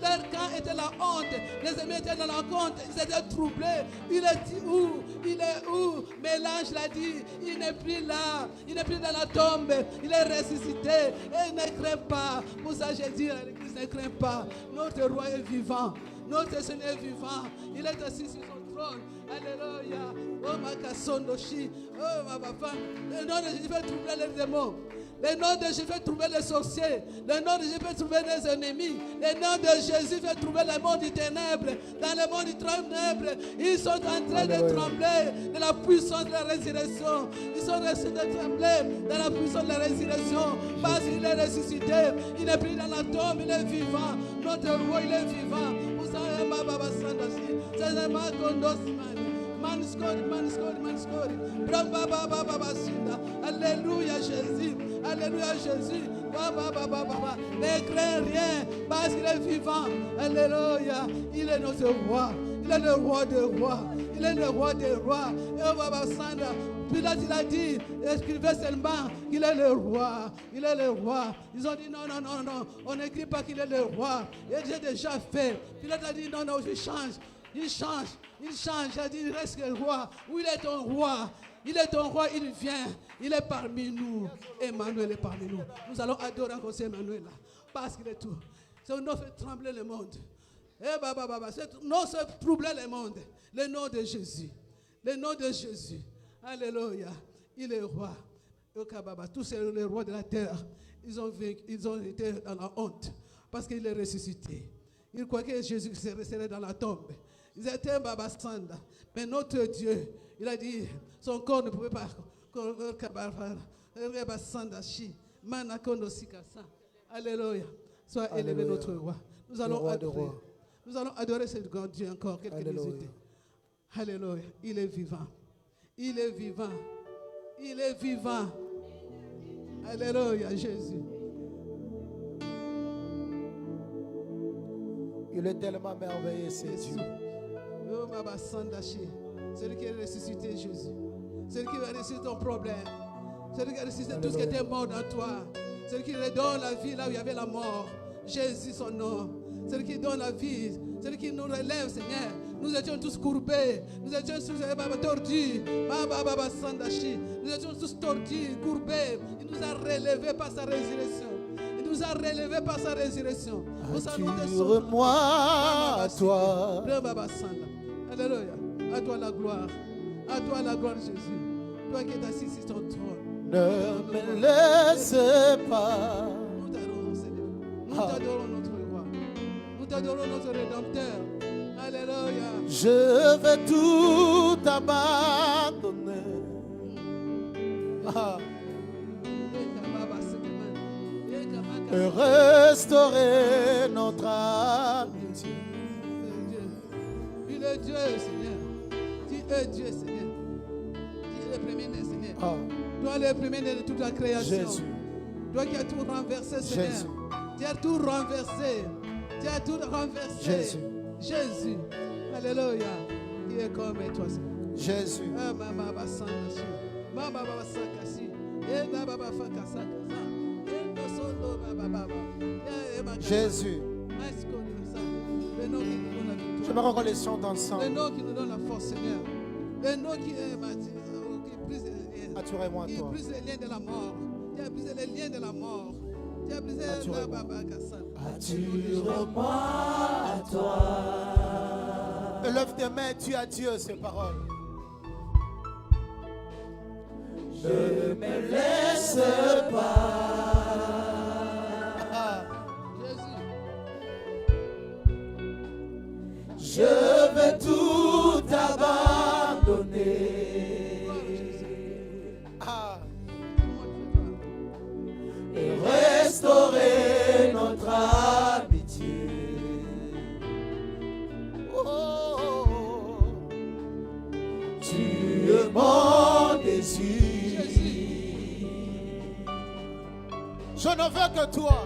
Leur camp était la honte. Les amis étaient dans la honte. Ils étaient troublés. Il est dit où? Il est où? Mais l'ange l'a dit. Il n'est plus là. Il n'est plus dans la tombe. Il est ressuscité. Et ne crains pas. Pour ça, j'ai dit à l'église, ne crains pas. Notre roi est vivant. Notre Seigneur est vivant. Il est assis sur son trône. Alléluia. Oh ma kasondoshi. Oh ma femme. Le nom de Jésus fait troubler les démons. Le nom de Jésus fait trouver les sorciers. Le nom de Jésus fait trouver les ennemis. Le nom de Jésus fait trouver le monde du ténèbre. Dans le monde du ténèbre, ils sont en train de trembler de la puissance de la résurrection. Ils sont en train de trembler dans la puissance de la résurrection. Parce qu'il est ressuscité. Il n'est plus dans la tombe, il est vivant. Notre roi, il est vivant. Vous savez, ma baba sandasi. C'est ma condosimani. Manscori. Alléluia Jésus. Alléluia Jésus. Ne crains rien parce qu'il est vivant. Alléluia. Il est notre roi. Il est le roi des rois. Il est le roi des rois. Et Baba Sanda. Pilate il a dit, écrivez seulement qu'il est le roi. Il est le roi. Ils ont dit non. On n'écrit pas qu'il est le roi. Et j'ai déjà fait. Pilate a dit non, je change. Il change. Il a dit, il reste le roi. Où il est ton roi? Il est ton roi, il vient. Il est parmi nous. Emmanuel est parmi nous. Nous allons adorer encore ce Emmanuel là. Parce qu'il est tout. C'est un nom fait trembler le monde. Ce nom fait troubler le monde. Le nom de Jésus. Le nom de Jésus. Alléluia. Il est roi. Tous les rois de la terre, ils ont été dans la honte. Parce qu'il est ressuscité. Ils croyaient que Jésus serait dans la tombe. Ils étaient Baba Sanda. Mais notre Dieu, il a dit, son corps ne pouvait pas. Alléluia. Sois élevé notre roi. Nous allons adorer. Nous allons adorer ce grand Dieu encore quelques minutes. Alléluia. Il est vivant. Il est vivant. Il est vivant. Alléluia, Jésus. Il est tellement merveilleux, c'est Dieu. Oh, Baba Sandashi. Celui qui a ressuscité Jésus. Celui qui a ressuscité ton problème. Celui qui a ressuscité tout ce qui était mort dans toi. Celui qui redonne la vie là où il y avait la mort. Jésus, son nom. Celui qui donne la vie. Celui qui nous relève, Seigneur. Nous étions tous courbés. Nous étions tous tordus. Baba Sandashi. Nous étions tous tordus, courbés. Il nous a relevés par sa résurrection. Il nous a relevés par sa résurrection. Attire-moi à toi. Alléluia. À toi la gloire. À toi la gloire, Jésus. Toi qui es assis sur ton trône. Ne me laisse pas. Nous t'adorons, Seigneur. Nous t'adorons, notre roi. Nous t'adorons, notre rédempteur. Alléluia. Je vais tout abandonner. Et restaurer notre amitié. Il est Dieu, Seigneur. Tu es Dieu, Seigneur. Tu es le premier-né, Seigneur. Toi, le premier-né de toute la création. Jésus. Toi qui as tout renversé, Seigneur. Jésus. Tu as tout renversé. Tu as tout renversé. Jésus. Jésus. Alléluia. Qui est comme toi, Seigneur. Jésus. Jésus. J'aimerais qu'on les chante ensemble. Le nom qui nous donne la force, Seigneur. Le nom qui brise les liens. Attirez-moi à Qui toi. brise les liens de la mort. Tu as brisé les liens de la mort. Tu as brisé Attire-moi à toi. Lève tes mains, tu as Dieu, ces paroles. Je ne me laisse pas. Jésus. Je vais tout abandonner et restaurer notre amitié. Oh, Tu es mon désir. je ne veux que toi.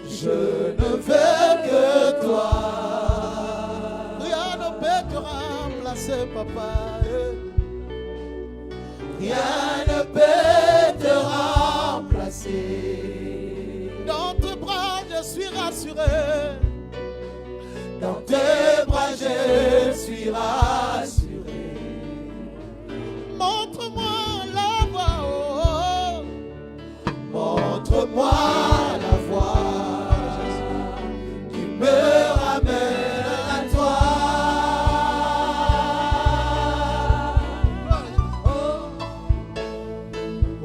Je ne veux que toi. Rien ne peut te remplacer, papa. Rien ne peut te remplacer. Dans tes bras, je suis rassuré. rassuré. Dans tes bras, je suis rassuré. Montre-moi la voie, oh, montre-moi la voie qui me ramène à toi.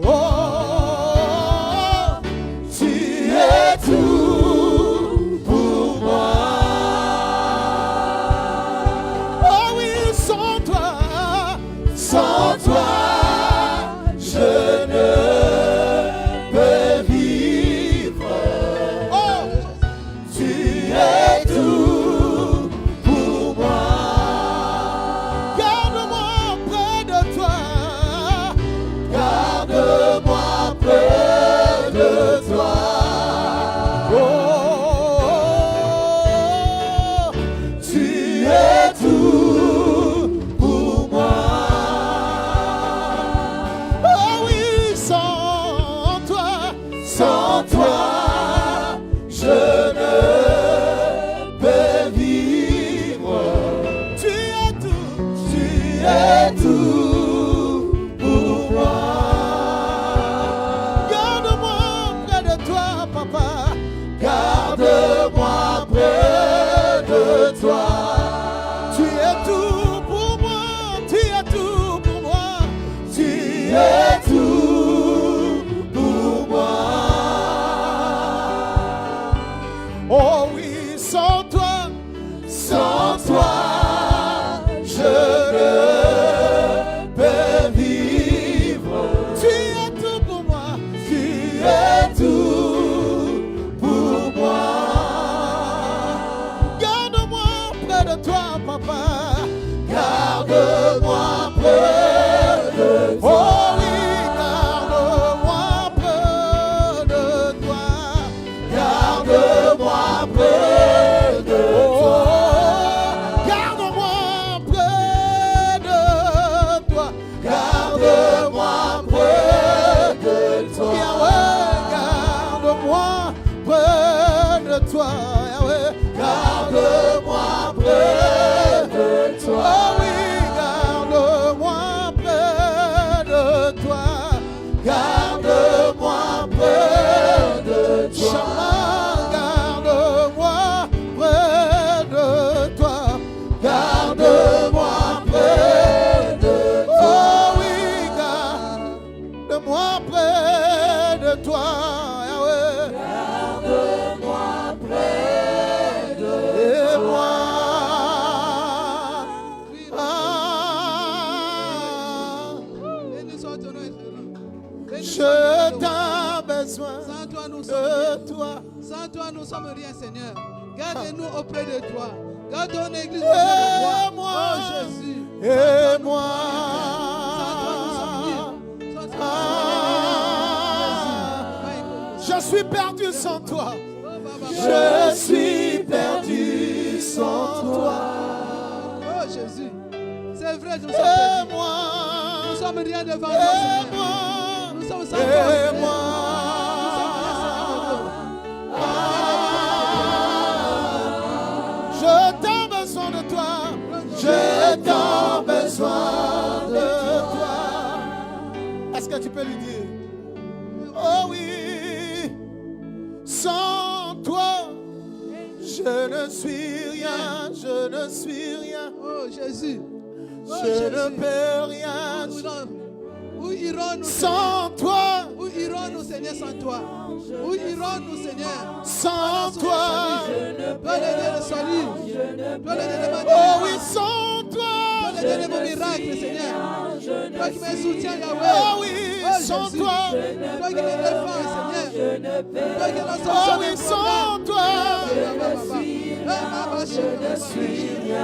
Oh, tu es tout pour moi. Oh oui, sans toi, je ne peux vivre. Oh, tu es tout pour moi. Garde-moi près de toi. Garde-moi près de toi. Oh, tu es tout pour moi. Oh oui, sans toi, je ne peux vivre. Tu es tout pour moi. Garde-moi près de toi, papa. Garde-moi près de toi. Tu es tout pour moi. Tu es tout pour moi. Tu es tout pour moi. Oh oui, sans toi, je ne peux vivre. Tu es tout pour moi. Tu es tout pour moi. Garde-moi près de toi, papa. Garde-moi près de toi. Oh oui, garde-moi près de toi. Garde-moi près de toi. Garde-moi près de toi. Garde-moi près de toi. Yahweh, garde-moi près de toi. Yahweh, garde-moi près de toi. Oh oui, garde-moi près de toi. Garde-moi près de toi. Garde-moi près de toi. Garde-moi près de toi. Oh oui, garde-moi près de toi. Yahweh. Garde-moi près de toi. Béni soit ton nom éternel. Béni soit Je ton nom. t'ai besoin Sans toi, nous de sommes rien. toi. Sans toi, nous sommes rien, Seigneur. Garde-nous auprès de toi. Garde ton église auprès de toi. Aide-moi. Oh Jésus. Et moi. Sans toi, nous sommes libres. Sans toi, Je suis perdu sans toi. Je Je suis perdu sans toi. Oh Jésus. C'est vrai, nous sommes perdus. Aide-moi. Nous sommes rien devant toi, Seigneur. Aide-moi. Nous sommes sans toi, Seigneur. Aide-moi. Je t'ai besoin de toi. Je t'ai besoin de toi. Est-ce que tu peux lui dire? Oh oui. Sans toi, je ne suis rien. Je ne suis rien. Oh Jésus. Oh, Je Jésus. ne peux rien. Où irons-nous, Seigneur? Sans toi, Où irons-nous, Seigneur, sans toi? Où irons-nous, Seigneur? sans toi. Toi, le Dieu de salut. Toi, le Dieu de ma Oh délivrance. oui, sans Toi, toi. le Dieu de mon miracle, Seigneur. Toi qui me soutiens, Yahweh. Oh oui, sans Jésus. toi. Toi qui me défends, Seigneur. Toi qui es la Oh solution oui, des sans toi. problèmes.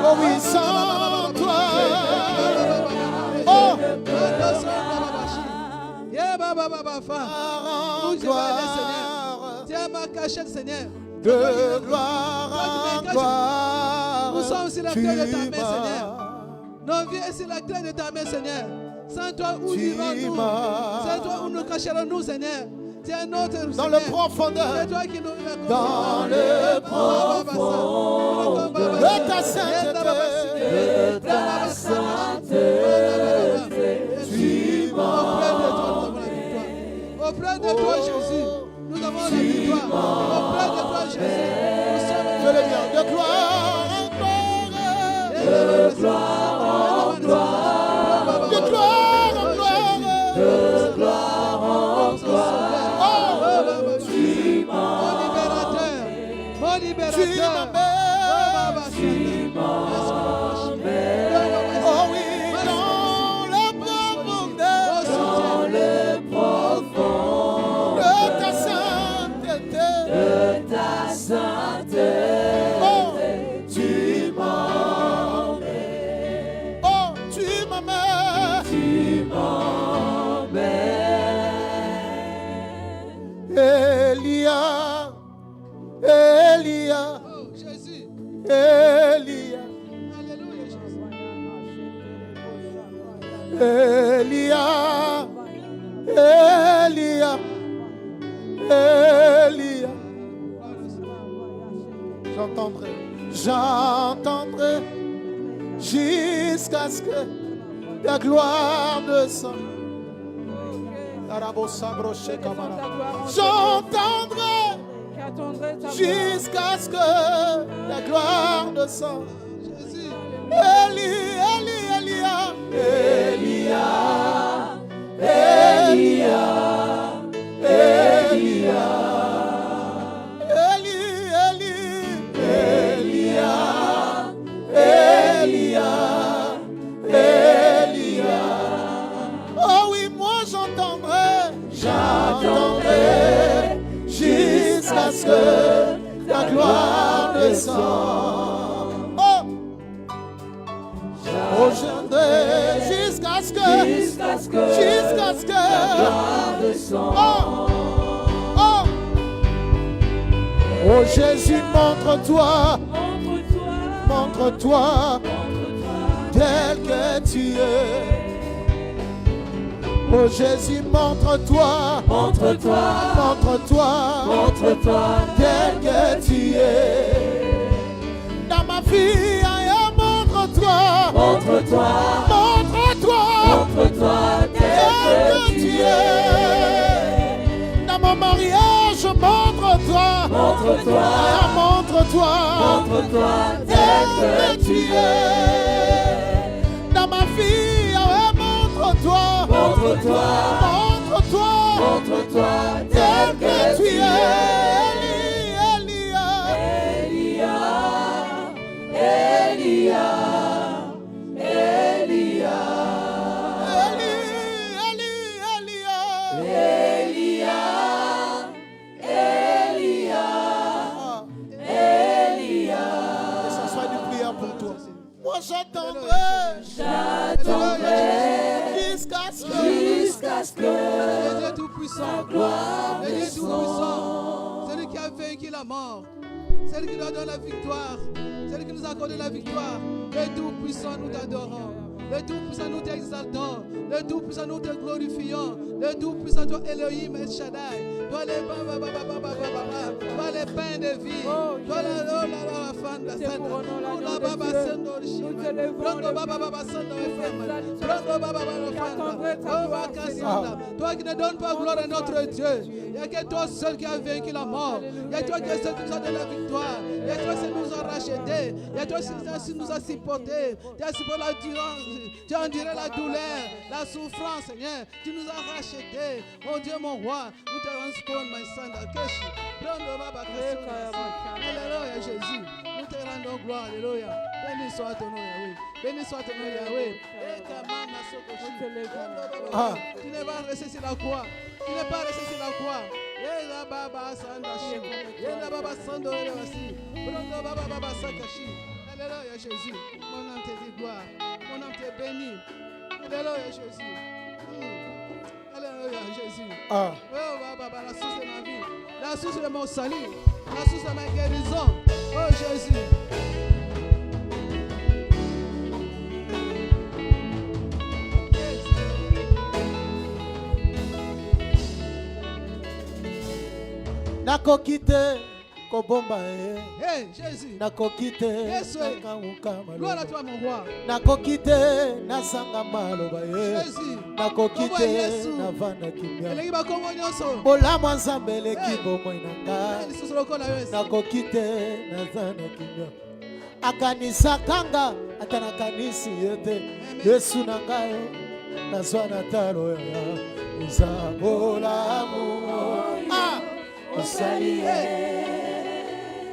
Oh oui, sans toi. Oh, Yeah, Baba, en Où je vais aller, gloire, Seigneur? Tiens ma cachette, Seigneur. de gloire en gloire. Nous sommes sur la Tu clé de ta main, m'as- Seigneur. Nos vies est sur la clé de ta main, Seigneur. Sans toi, où Tu irons-nous? m'as- Sans toi, où nous cacherons-nous, Seigneur? C'est un autre Dans le Seigneur. profondeur. C'est toi qui nous réveilles. Dans le profond de ta sainteté. De ta sainteté. Tu Auprès de toi, Jésus, nous avons la victoire. Auprès de toi, Jésus, nous sommes Fais-le bien. De gloire en gloire. de gloire en gloire. De gloire en gloire. De gloire en gloire. Tu mon libérateur, mon libérateur. Tu ma mère. Tu Oh oui, dans le profondeur. Dans le profond De ta sainteté. de ta sainteté. Oh, Tu m'emmènes. oh, tu ma mère. Tu m'emmènes. Elia, Elia, Oh, Jésus. Elia, Alléluia, Jésus. Elia, Elia, Elia. J'entendrai, j'entendrai jusqu'à ce que la gloire descende. J'entendrai J'attendrai ta gloire. jusqu'à ce que la gloire descende. Jésus. Eli, Eli, Elia, Elia, Elia, Elia, Eli, Eli, Elia, Elia, Elia. oh oui, moi j'entendrai, J'attendrai jusqu'à ce que la gloire descende. Oh, oh, j'entendrai jusqu'à ce que, Jusqu'à ce que jusqu'à ce que, gloire descende. oh, oh, oh Jésus, montre-toi, montre-toi, tel que tu es. Oh Jésus, montre-toi, Montre-toi, montre-toi, montre-toi, tel que tu es. Dans ma vie, aïe, montre-toi, montre-toi, montre-toi, montre-toi tel que tu es. Dans mon mariage, montre-toi, montre-toi, aïe, montre-toi, montre-toi tel que tu es. Dans ma vie, aïe, montre-toi, montre-toi, montre-toi, montre-toi tel que tu es. Elia, Elia, Elia, Elia, Elia, Elia. Que ce soit une prière pour toi. Moi j'attendrai jusqu'à ce que Le Dieu Tout-Puissant, gloire le Dieu Tout-Puissant, celui qui a vaincu la mort, celui qui nous donne la victoire, celui qui nous a accordé la victoire, le Tout-Puissant, nous t'adorons. Le Tout-Puissant, nous t'exaltons. Le Tout-Puissant, nous te glorifions. Le Tout-Puissant, toi Elohim et Shaddai. Toi les toi les pains de vie. Toi la fin de la scène. Nous la baba sendo le Prends baba sendo le femme. Prends baba femme. Toi qui ne donnes pas gloire à notre Dieu. Il n'y a que toi seul qui a vaincu la mort. Il y a toi qui seul qui nous a donné la victoire. Il y a toi qui nous a rachetés. Il y a toi qui nous a supportés. Tu as supporté la durance. Tu as enduré la douleur, la souffrance, Seigneur. Tu nous as rachetés. Oh Dieu, mon roi, nous te rendons compte, my son, d'Akeshi. Prends le baba Alléluia, Jésus. Nous te rendons gloire, Alléluia. Béni soit ton nom, Yahweh. Béni soit ton nom, Yahweh. Tu n'es pas resté sur la croix. Tu n'es pas resté sur la croix. Yela baba sandashi. Yela baba sando elewasi. Prends baba sakashi. Alléluia, Jésus. Mon âme te dit gloire. Mon âme te bénit. Alléluia, Jésus. Alléluia, Jésus. Ah. Oh, Baba, la source de ma vie. La source de mon salut. La source de ma guérison. Oh, Jésus. nakokite kobomba Hey, Jésus. nakokite Yesu. Gloire à nakauka toi, mon roi. nakokite nasanga maloba Jésus. nakokite Yesu. navanda kimia Elengi bakombo nyonso. bolamu ya nzambe eleki Hey. bomoi na ngai Lisusu lokola yo esi. nakokite nazana kimia akanisakanga ata nakanisi ye te yesu na ngai nazwa na talo ya eza bolamu osali ye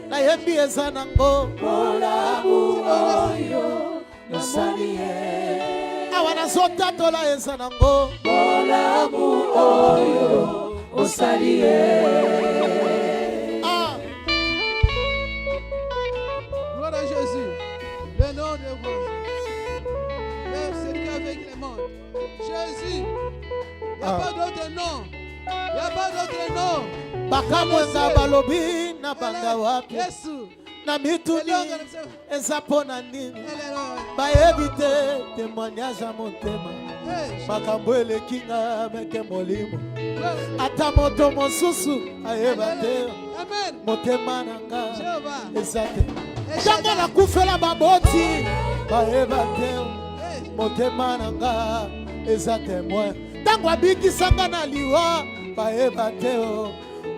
nayembi eza nango bolamu oyo osali ye awa nazotatola eza nango bolamu oyo osali ye. Gloire à Jésus. Le nom de vous. Même celui qui a vaincu les mondes. Jésus. Il n'y a pas d'autre nom. Il n'y a pas d'autre nom. bakamwenga balobi na banda wapi Yesu. na mituni Elonga na msema. eza mpona nini Alléluia. bayebi te témoignage ya motema Hey, makambo eleki nga meke molimo gloire. ata moto mosusu ayeba te Amen. motema na nga Jéhovah. eza te ntango nakufela baboti bayeba te Hey, motema na nga eza témoin ntango abikisanga na liwa bayeba te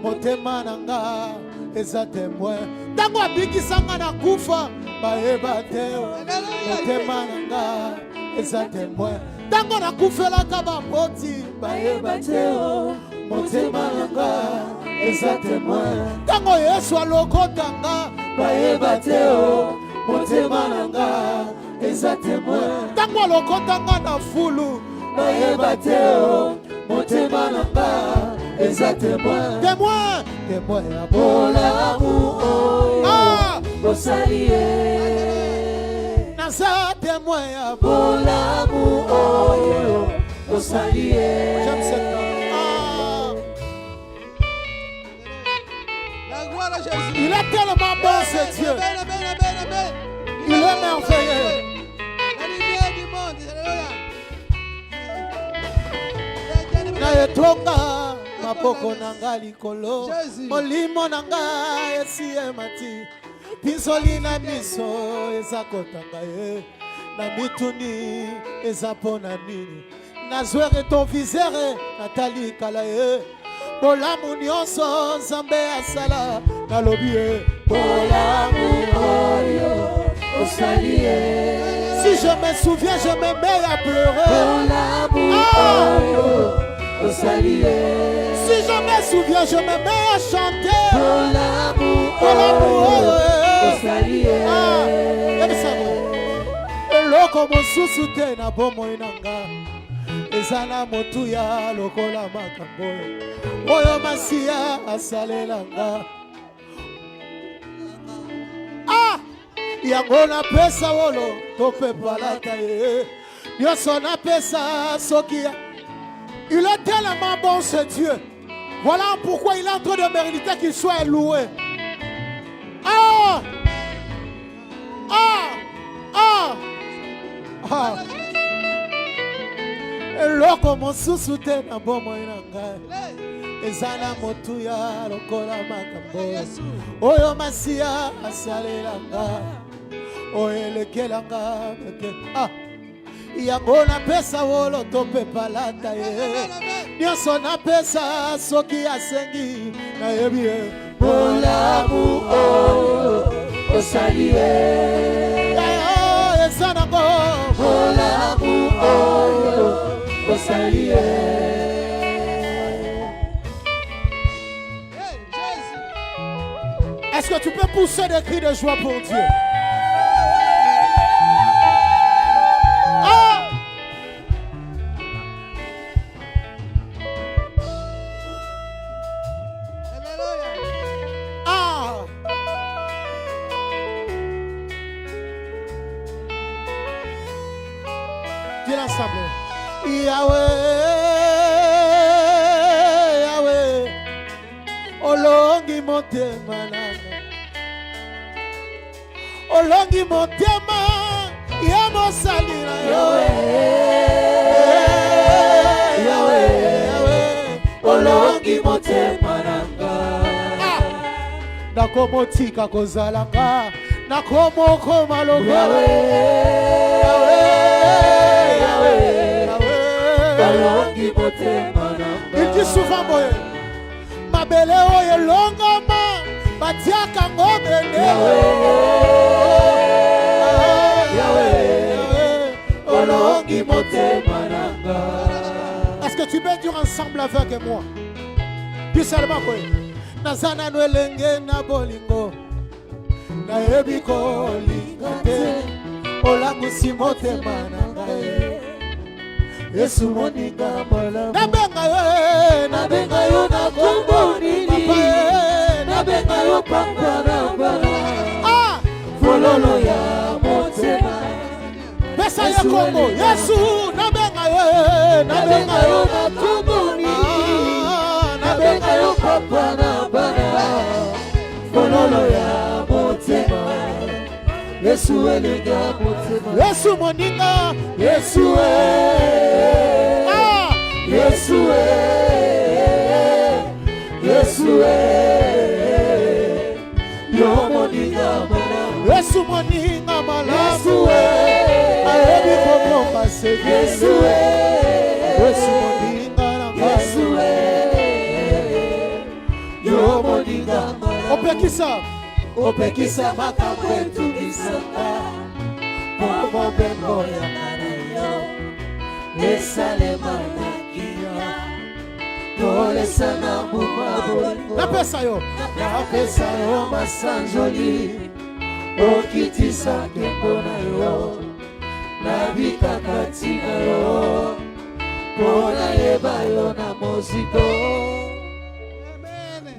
motema na nga eza témoin ntango abikisanga na kufa bayeba te motema na nga eza témoin ntango nakufelaka baboti bayeba te motema na nga eza témoin ntango yesu alokotanga bayeba te motema na nga eza témoin ntango alokotanga na fulu bayeba te motema na nga eza témoin témoin témoin ya bolamu oyo osali ye naza témoin ya bolamu oyo osali ye. J'aime cette langue. la gloire à Jésus. Il est tellement bon ce Dieu. Amen, amen, amen, amen. Il est merveilleux. La lumière du monde. Alléluia. Na etonga mapoko na nga likolo Jésus. molimo na nga esi emati pinzoli na miso eza kotanga ye na mituni eza mpona nini nazwere ton visere natali kala ye bolamu nyonso nzambe asala nalobi ye bolamu oyo osali ye. Si je me souviens, je me mets à pleurer. Si je me souviens, je me mets à chanter. Eloko mosusu te na bomoi na nga eza na motuya lokola makambo oyo masiya asalela nga. Yango napesa wolo tope palata ye nyonso napesa soki. Il est tellement bon ce Dieu. Voilà pourquoi il est en train de mériter qu'il soit loué. Eloko mosusu te na bomoi na ngai eza na motuya lokola makambo oyo masiya asalela nga oyo elekelanga meke. Yango napesa wolo tope palata ye nyonso napesa soki asengi nayebi ye bolamu oyo osali ye eza nango bolamu oyo osali ye. Est-ce que tu peux pousser des cris de joie pour Dieu? Viens ensemble. Yahweh, Yahweh, olongi motema nanga, olongi motema ya mosali na Yahweh, Yahweh, Yahweh, olongi motema nanga. nakomotika kozalanga nakomokoma lokola Yahweh, Yahweh, balongi motema nanga. Il dit souvent boye mabele oyo elongama batiaka ngombe balongi motema nanga. Est-ce que tu peux dire ensemble avec moi? Dis seulement quoi? Nazana no elenge na bolingo na yebi kolinga te olamusi motema nanga Yesu moninga malamu nabenga yo na kombo nini Nabenga yo papa na bana. ah Fololo ya motema. pesa ya kombo Yesu nabenga yo Na kombo nini. Nabenga yo papa na bana. Fololo ya motema. Yesu elenga motema. Yesu moninga Yesu ah Yesu Yesu yo moninga malamu. Yesu moninga malamu Yesu ayebi kokomba sege Yesu Yesu moninga na Yesu yo moninga malamu. opekisa makambo etukisanga pomo bengo yanga na yo esalema na kinya tolesana mumabolo. napesa yo masanjoli okitisa nkembo na yo nabikakati na yo mpona yeba yo na moziko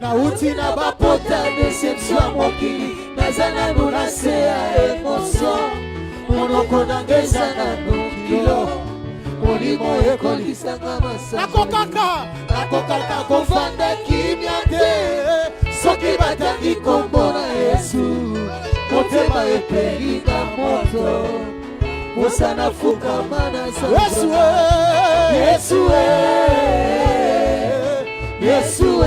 nauti na bapota deception ya mokili naza nanu na se ya emotion monoko nanga eza nanu kilo molimo ekolisanga nakokaka kovanda kimia te soki batangi kombo na Yesu motema epelinga moto mosana fukama na Yesu Yesu Yesu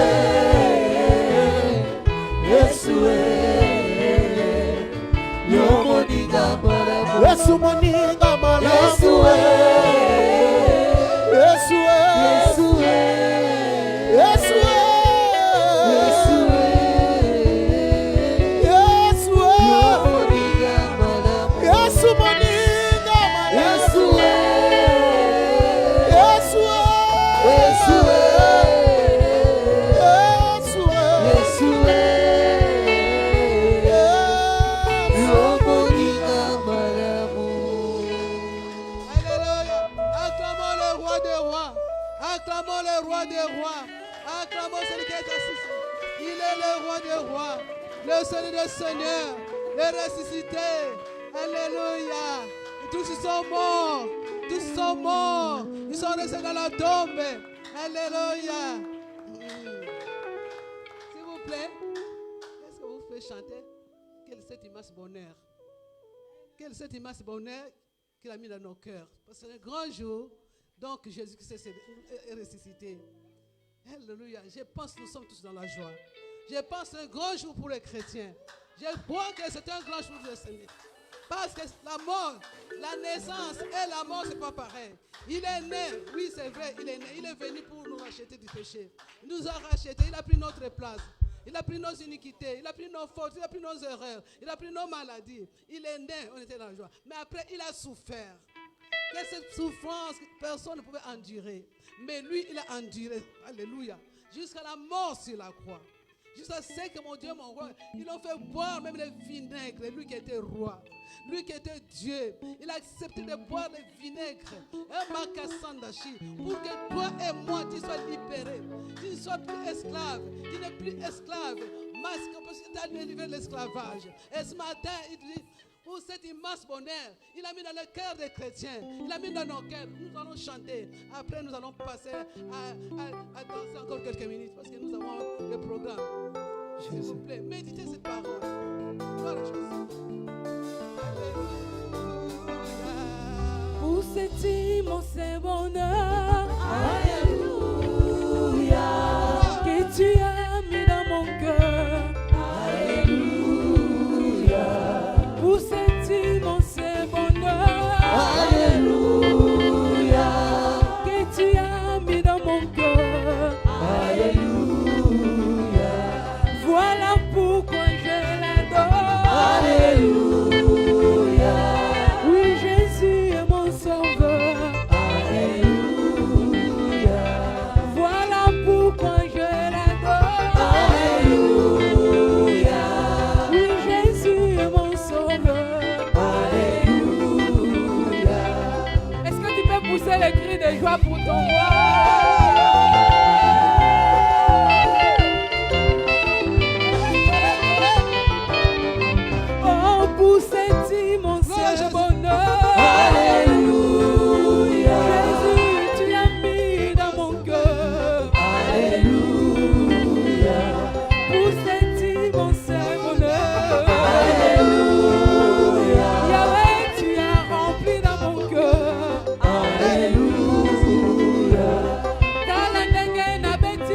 Yesu yo moninga malamu. Yesu moninga malamu Yesu Yesu Yesu Yesu Yesu Yesu yo moninga malamu. Yesu moninga malamu Yesu Yesu Yesu Yesu yo moninga malamu. Alléluia. Acclamons le roi des rois. Acclamons le roi des rois. Acclamons celui qui est assis. Il est le roi des rois. Le Seigneur des seigneurs. Le ressuscité. Alléluia. Tous ils sont morts. Tous ils sont morts. Ils sont restés dans la tombe. Alléluia. S'il vous plaît. Est-ce que vous pouvez chanter? Quel est cet immense bonheur? Quel est cet immense bonheur qu'il a mis dans nos cœurs? Parce que c'est un grand jour, donc Jésus-Christ est ressuscité. Alléluia. Je pense que nous sommes tous dans la joie. Je pense que c'est un grand jour pour les chrétiens. Je crois que c'est un grand jour pour le Seigneur. Parce que la mort, la naissance et la mort, c'est pas pareil. Il est né, oui c'est vrai, il est né. Il est venu pour nous racheter du péché. Il nous a rachetés, il a pris notre place. Il a pris nos iniquités, il a pris nos fautes, il a pris nos erreurs, il a pris nos maladies. Il est né, on était dans la joie. Mais après, il a souffert. Que cette souffrance, personne ne pouvait endurer. Mais lui, il a enduré. Alléluia. Jusqu'à la mort sur la croix. Jusqu'à ce que mon Dieu, mon roi, ils ont fait boire même les vinaigres. Lui qui était roi, lui qui était Dieu, il a accepté de boire les vinaigres. Un makassandashi. Pour que toi et moi, tu sois libérés. Tu ne sois plus esclave. Tu n'es plus esclave. Masque, parce que tu as délivré l'esclavage. Et ce matin, il dit, pour cet immense bonheur, il a mis dans le cœur des chrétiens, il a mis dans nos cœurs. Nous allons chanter. Après, nous allons passer à danser encore quelques minutes parce que nous avons le programme. S'il vous plaît, méditez cette parole. Gloire à Jésus. Alléluia. Pour cet immense bonheur, Alléluia. que tu as mis dans mon cœur,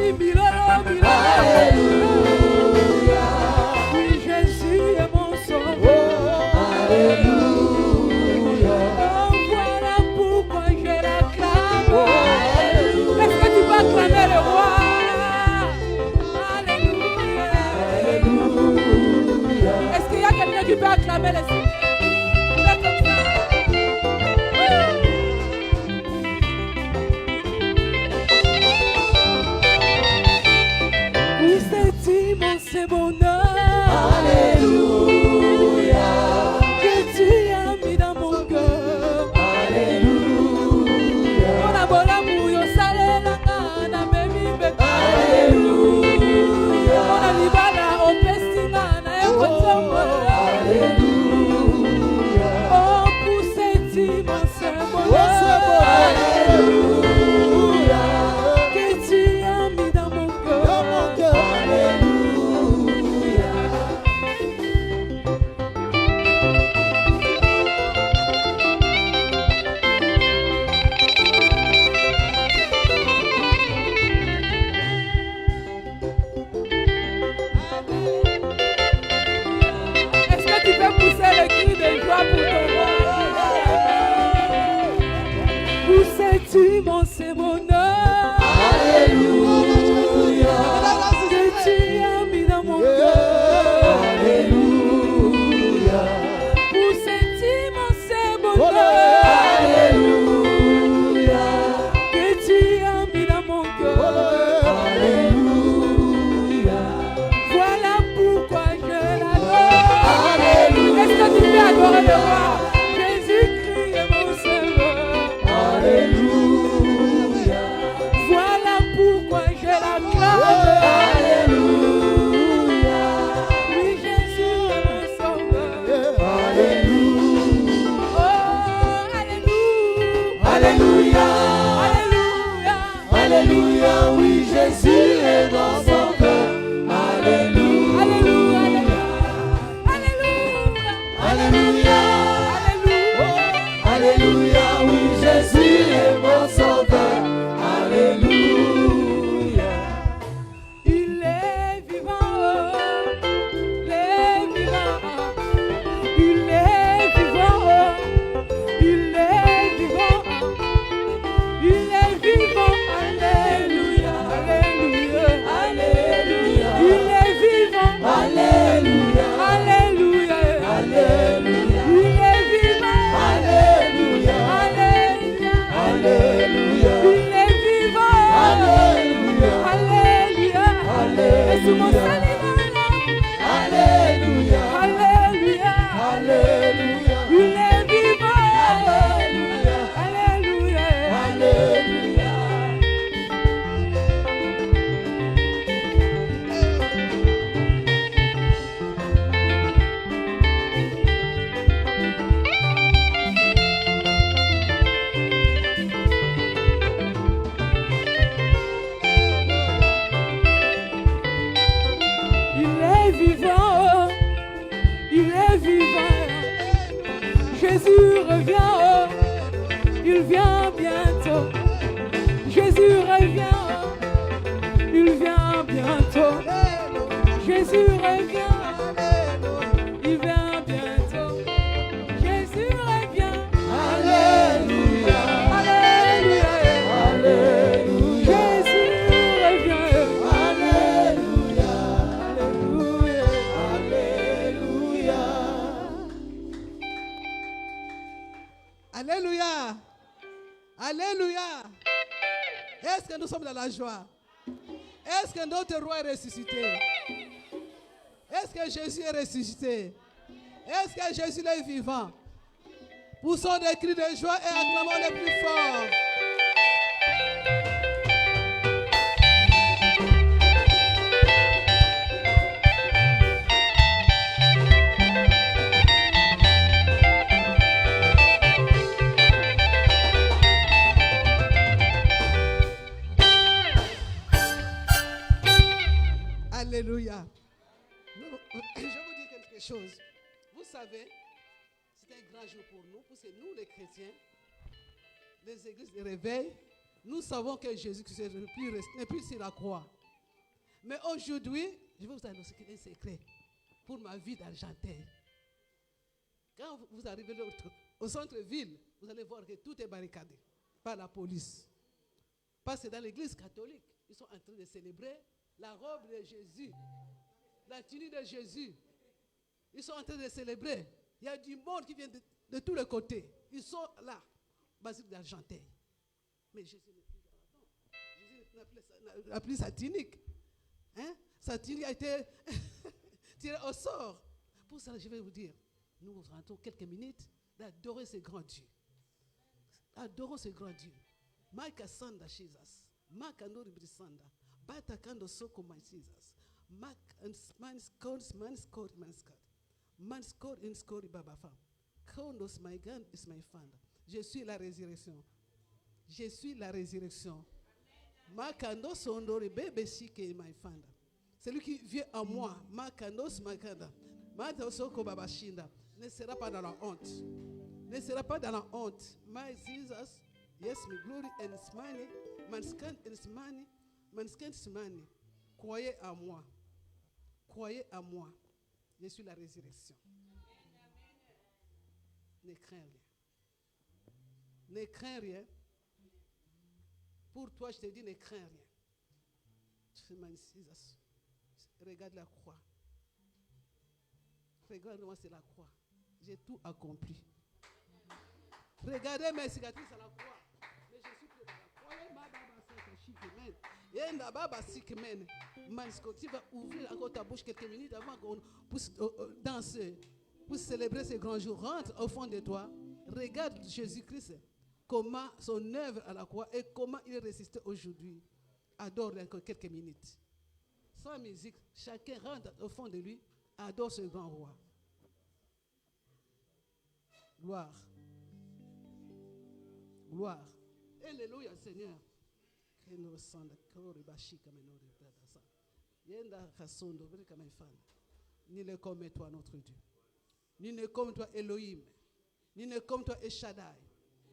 Alléluia. Oui, Jésus est mon sauveur. Alléluia. Oh, voilà pourquoi je l'acclame. Est-ce que tu peux acclamer le roi? Alléluia. Alléluia. Est-ce qu'il y a quelqu'un qui peut acclamer le Seigneur? Fais comme ça. Où c'est immense bonheur? Alléluia. Que tu as mis dans mon cœur. Alléluia. On a bon amour, yo salé la gana, baby, baby. Alléluia. On a libala, on pestina, na yo kotombo. Alléluia. Oh, pour cet immense bonheur. Alléluia. Que tu as mis dans mon cœur. Alléluia. Est-ce que tu peux pousser le cri de joie pour ton roi? Pour cet immense bonheur. Alléluia. Que tu as mis dans mon cœur. Alléluia. Pour cet immense bonheur. Alléluia. Que tu as mis dans mon cœur. Alléluia. Voilà pourquoi je l'adore. Alléluia. Est-ce que tu peux adorer le roi? Jésus-Christ est mon sauveur. Alléluia. Voilà pourquoi je l'acclame. Alléluia. Oui, Jésus est mon sauveur. Alléluia. Oh, alléluia. Alléluia. Alléluia. Alléluia. Oui, Jésus est mon sauveur. Alléluia. Alléluia. Alléluia. Alléluia. Alléluia. Alléluia. Oui, Jésus est mon sauveur. Alléluia. Il est vivant, il est vivant, il est vivant, il est vivant, il est vivant, alléluia, alléluia, Alléluia. il est vivant, Alléluia. alléluia, Alléluia. il est vivant, Alléluia. alléluia, Alléluia. il est vivant, Alléluia. alléluia, et sous mon salut, Alléluia. alléluia, Alléluia. il est vivant, Alléluia. alléluia, Alléluia. il est vivant, il est vivant, Jésus revient, il vient bientôt, Jésus revient, il vient bientôt, Jésus revient, il vient bientôt, Jésus revient, Alléluia. alléluia, Alléluia. Jésus revient, Alléluia. alléluia. Alléluia. Alléluia. Alléluia. Est-ce que nous sommes dans la joie? Est-ce que notre roi est ressuscité? Est-ce que Jésus est ressuscité? Est-ce que Jésus est vivant? Poussons des cris de joie et acclamons les plus forts. Alléluia. Je vous dis quelque chose. Vous savez, c'est un grand jour pour nous, parce que nous les chrétiens, les églises de réveil, nous savons que Jésus n'est plus sur la croix. Mais aujourd'hui, je vais vous annoncer un secret pour ma vie d'Argenteuil. Quand vous arrivez au centre-ville, vous allez voir que tout est barricadé par la police. Parce que dans l'église catholique, ils sont en train de célébrer la robe de Jésus, la tunique de Jésus. Ils sont en train de célébrer. Il y a du monde qui vient de tous les côtés. Ils sont là, basilique d'Argenteuil. Mais Jésus n'a plus sa tunique. Hein? Sa tunique a été tirée au sort. Pour ça, je vais vous dire, nous rentrons quelques minutes d'adorer ce grand Dieu. Adorons ce grand Dieu. Maka sanda Jesus. Maka nori brisanda. Bata kando soko my Jesus. Mak man scored. Man scored in scored baba fam. Kondos my gun is my fanda. Je suis la résurrection. Je suis la résurrection. Makando sondori bebe shike my fanda. Celui qui vient à moi, makandos makanda. Mata soko baba shinda. Ne sera pas dans la honte. Ne sera pas dans la honte. My Jesus. Yes, my glory and his money. Man scan and his money. Man scan his money. Croyez à moi. Croyez à moi. Je suis la résurrection. Ne crains rien. Ne crains rien. Pour toi, je te dis, ne crains rien. Regarde la croix. Regarde-moi, c'est la croix. J'ai tout accompli. Regardez mes cicatrices à la croix. Mais je suis prêt à la croix. Tu vas ouvrir encore ta bouche quelques minutes avant qu'on puisse danser, pour célébrer ce grand jour. Rentre au fond de toi. Regarde Jésus-Christ, comment son œuvre à la croix et comment il est résisté aujourd'hui. Adore encore quelques minutes. Sans musique, chacun rentre au fond de lui. Adore ce grand roi. Gloire. Gloire. Alléluia, Seigneur. Ni ne comme toi, notre Dieu. Ni ne comme toi, Elohim. Ni ne comme toi, Eshadai.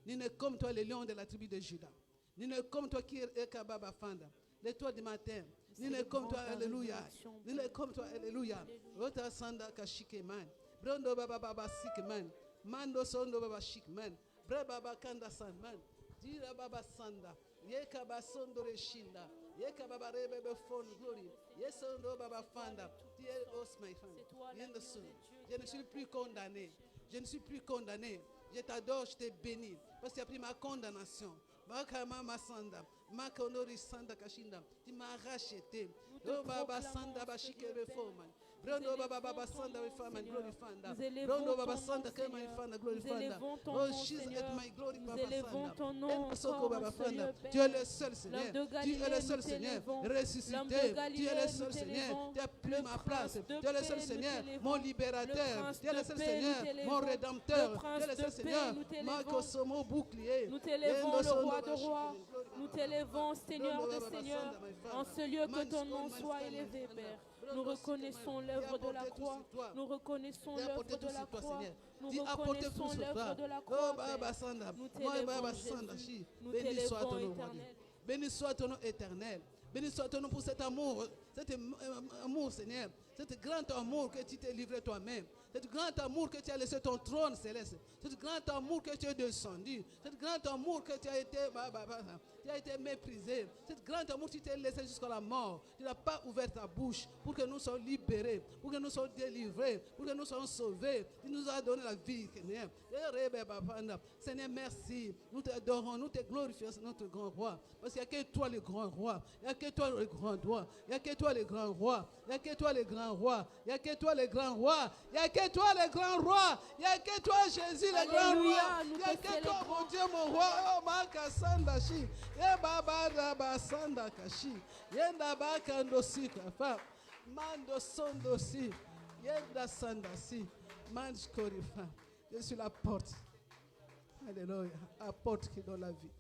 Ni ne comme toi, le lion de la tribu de Juda. Ni ne comme toi, qui est Kababa Fanda. L'étoile du matin. Ni ne comme toi, Alléluia. Ni ne comme toi, Alléluia. Rota Sanda Kashikeman. Brondo Baba Baba Sikman. Mando Sondo Baba Shikman. Bre Baba Kanda Sandman. Dira Baba Sanda. Yeka Basondo Reshinda. Yeka Baba Rebe Fon Glory. Yesondo Baba Fanda. Dear os my fan. Je ne suis plus condamné. Je ne suis plus condamné. Je t'adore, je te bénis. Parce que tu as pris ma condamnation. Makama Masanda. Makonori Sanda Kashinda. Tu m'as racheté. Oh Baba Sanda Bashikebe Foman. Brondo Baba Baba Sanda Faman Glory Fanda. Brondo Baba Sanda Kema Fanda Glory Fanda. Oh she's at my glory Baba Sanda. Soko Baba Fanda. Tu es le seul Seigneur. Tu es le seul Seigneur. Ressuscité. Tu es le seul Seigneur. Tu as pris ma place. Tu es le seul Seigneur. Mon libérateur. Tu es le seul Seigneur. Mon rédempteur. Tu es le seul Seigneur. Mon bouclier. Nous t'élèvons, le roi de rois. Nous t'élèvons, Seigneur de seigneurs. En ce lieu, que ton nom soit élevé, Père. Nous reconnaissons l'œuvre de la croix. Nous reconnaissons l'œuvre de la croix. Nous reconnaissons l'œuvre de la croix. Nous t'élèvons, Jésus. Nous t'élèvons, éternel. Béni soit ton nom éternel. Béni soit ton nom pour cet amour, Seigneur. Cet grand amour que tu t'es livré toi-même. Cet grand amour que tu as laissé ton trône céleste. Cet grand amour que tu es descendu. Cet grand amour que tu as été méprisé. Cet grand amour que tu t'es laissé jusqu'à la mort. Tu n'as pas ouvert ta bouche pour que nous soyons libérés, pour que nous soyons délivrés, pour que nous soyons sauvés. Tu nous as donné la vie, Seigneur. Seigneur, merci. Nous t'adorons, nous te glorifions, notre grand roi. Parce qu'il n'y a que toi le grand roi. Il n'y a que toi le grand roi. Il n'y a que toi le grand roi. Il n'y a que toi le grand roi. Il n'y a que toi le grand roi. Il n'y a que toi le grand roi. Il n'y a que toi Jésus le grand roi. Il n'y a que toi mon Dieu mon roi. Oh Maka Sandashi. Baba Raba Sanda Kashi. Yenda Baka Ndosi Kafa. Mando Sondosi. Yenda Sandasi. Manskorifa. Je suis la porte. Alléluia. La porte qui donne la vie.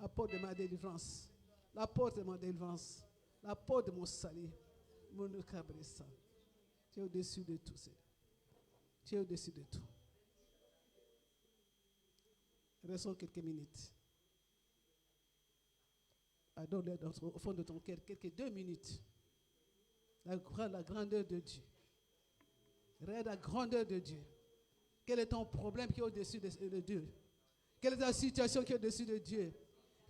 La porte de ma délivrance. La porte de ma délivrance. La porte de mon salut. Mon cabrissa. Tu es au-dessus de tout, Seigneur. Tu es au-dessus de tout. Restons quelques minutes. Adore-le au fond de ton cœur, quelques 2 minutes. la grandeur de Dieu. Regarde la grandeur de Dieu. Quel est ton problème qui est au-dessus de Dieu? Quelle est ta situation qui est au-dessus de Dieu?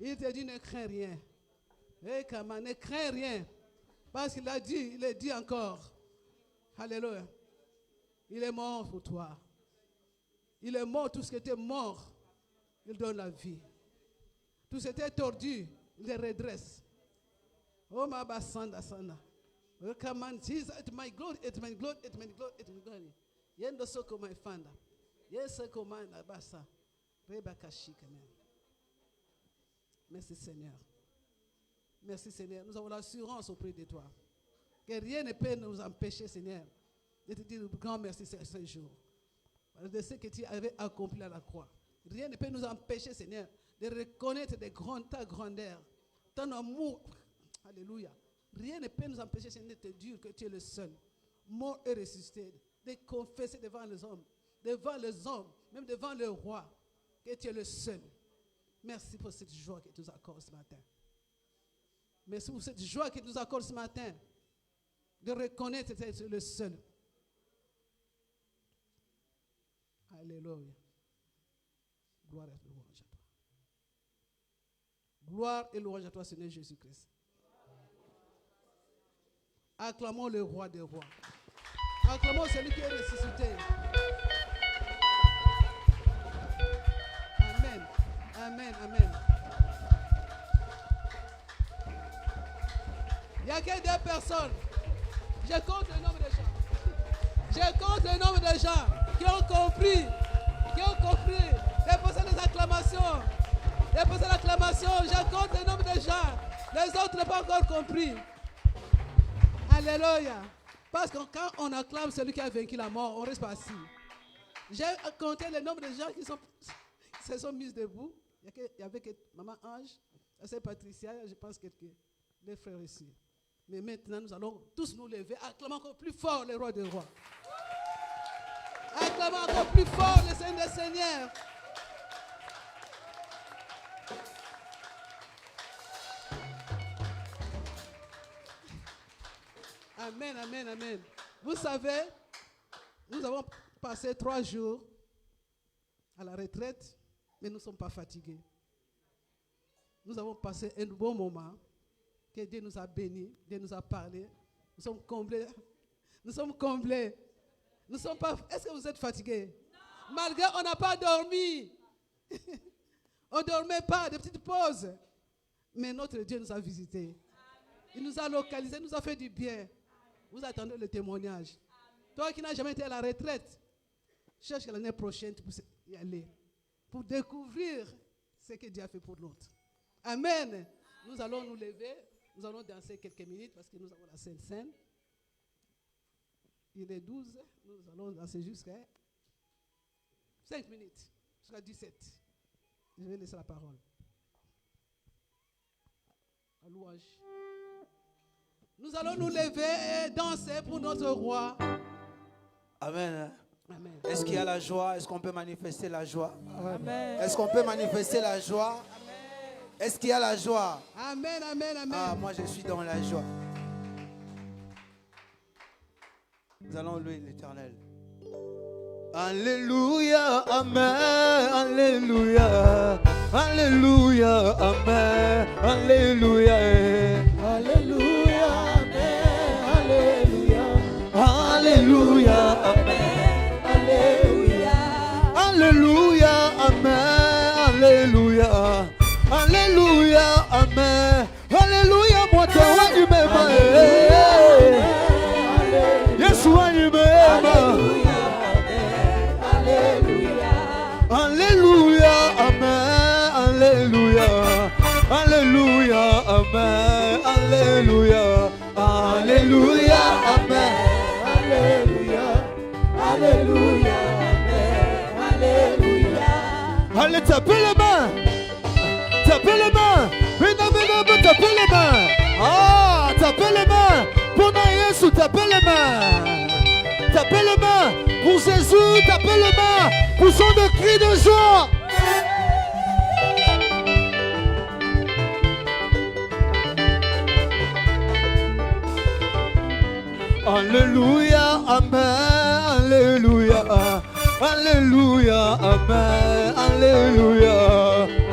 Il te dit, ne crains rien. Ne crains rien. Parce qu'il a dit, il est dit encore. Alléluia. Il est mort pour toi. Il est mort, tout ce qui était mort, il donne la vie. Tout ce qui était tordu, il les redresse. Oh, ma basanda, sanda. Oh, come on, Jesus, it's my glory, it's my glory, it's my glory, it's my glory. Yendo soko my fanda. Yes, soko my basa. Rebecca Chikamen. Merci Seigneur. Merci Seigneur. Nous avons l'assurance auprès de toi. Que rien ne peut nous empêcher, Seigneur, de te dire grand merci ce jour. De ce que tu avais accompli à la croix. Rien ne peut nous empêcher, Seigneur, de reconnaître ta grandeur, ton amour. Alléluia. Rien ne peut nous empêcher, Seigneur, de te dire que tu es le seul, mort et ressuscité, de confesser devant les hommes, même devant le roi, que tu es le seul. Merci pour cette joie que tu nous accordes ce matin. Merci pour cette joie que tu nous accordes ce matin, de reconnaître que tu es le seul. Alléluia. Gloire et louange à toi. Gloire et louange à toi, Seigneur Jésus-Christ. Acclamons le roi des rois. Acclamons celui qui est ressuscité. Amen. Amen. Amen. Il n'y a que 2 personnes. Je compte le nombre de gens. Je compte le nombre de gens qui ont compris. Déposez les acclamations. Déposez l'acclamation. Je compte le nombre de gens. Les autres n'ont pas encore compris. Alléluia. Parce que quand on acclame celui qui a vaincu la mort, on reste pas assis. J'ai compté le nombre de gens qui se sont mis debout. Il y avait que Maman Ange, c'est Patricia, je pense que les frères ici. Mais maintenant, nous allons tous nous lever, acclamons encore plus fort le roi des rois. Acclamons encore plus fort le Seigneur des Seigneurs. Amen, amen, amen. Vous savez, nous avons passé 3 jours à la retraite, mais nous ne sommes pas fatigués. Nous avons passé un bon moment, que Dieu nous a bénis, Dieu nous a parlé. Nous sommes comblés. Nous sommes comblés. Nous ne sommes pas... Est-ce que vous êtes fatigués? Non. Malgré on n'a pas dormi. On ne dormait pas, des petites pauses. Mais notre Dieu nous a visités. Il nous a localisés, il nous a fait du bien. Vous attendez le témoignage. Toi qui n'as jamais été à la retraite, cherche l'année prochaine pour y aller. Pour découvrir ce que Dieu a fait pour l'autre. Amen. Nous allons nous lever. Nous allons danser quelques minutes parce que nous avons la scène. Il est 12. Nous allons danser jusqu'à 5 minutes. Jusqu'à 17. Je vais laisser la parole. La louange. Nous allons nous lever et danser pour notre roi. Amen. Amen. Est-ce qu'il y a la joie? Est-ce qu'on peut manifester la joie? Amen. Est-ce qu'on peut manifester la joie? Est-ce qu'il y a la joie? Amen, amen, amen. Ah, moi je suis dans la joie. Nous allons louer l'Éternel. Alléluia, amen, alléluia, alléluia, amen, alléluia, alléluia, amen, alléluia, alléluia, amen, alléluia, alléluia, amen, alléluia, alléluia, amen, alléluia, moi toi tu m'aimes, Yeshua tu m'aimes. Alléluia, amen, alléluia, alléluia, amen, alléluia, alléluia, amen, alléluia, alléluia, amen, alléluia. Allez, tapez les mains, tapez les mains, ah, tapez les mains, pour Yesu, tapez les mains. Tapez les mains pour Jésus, tapez les mains pour son de cri de joie. Alléluia, Amen, Alléluia, Alléluia, Amen, Alléluia.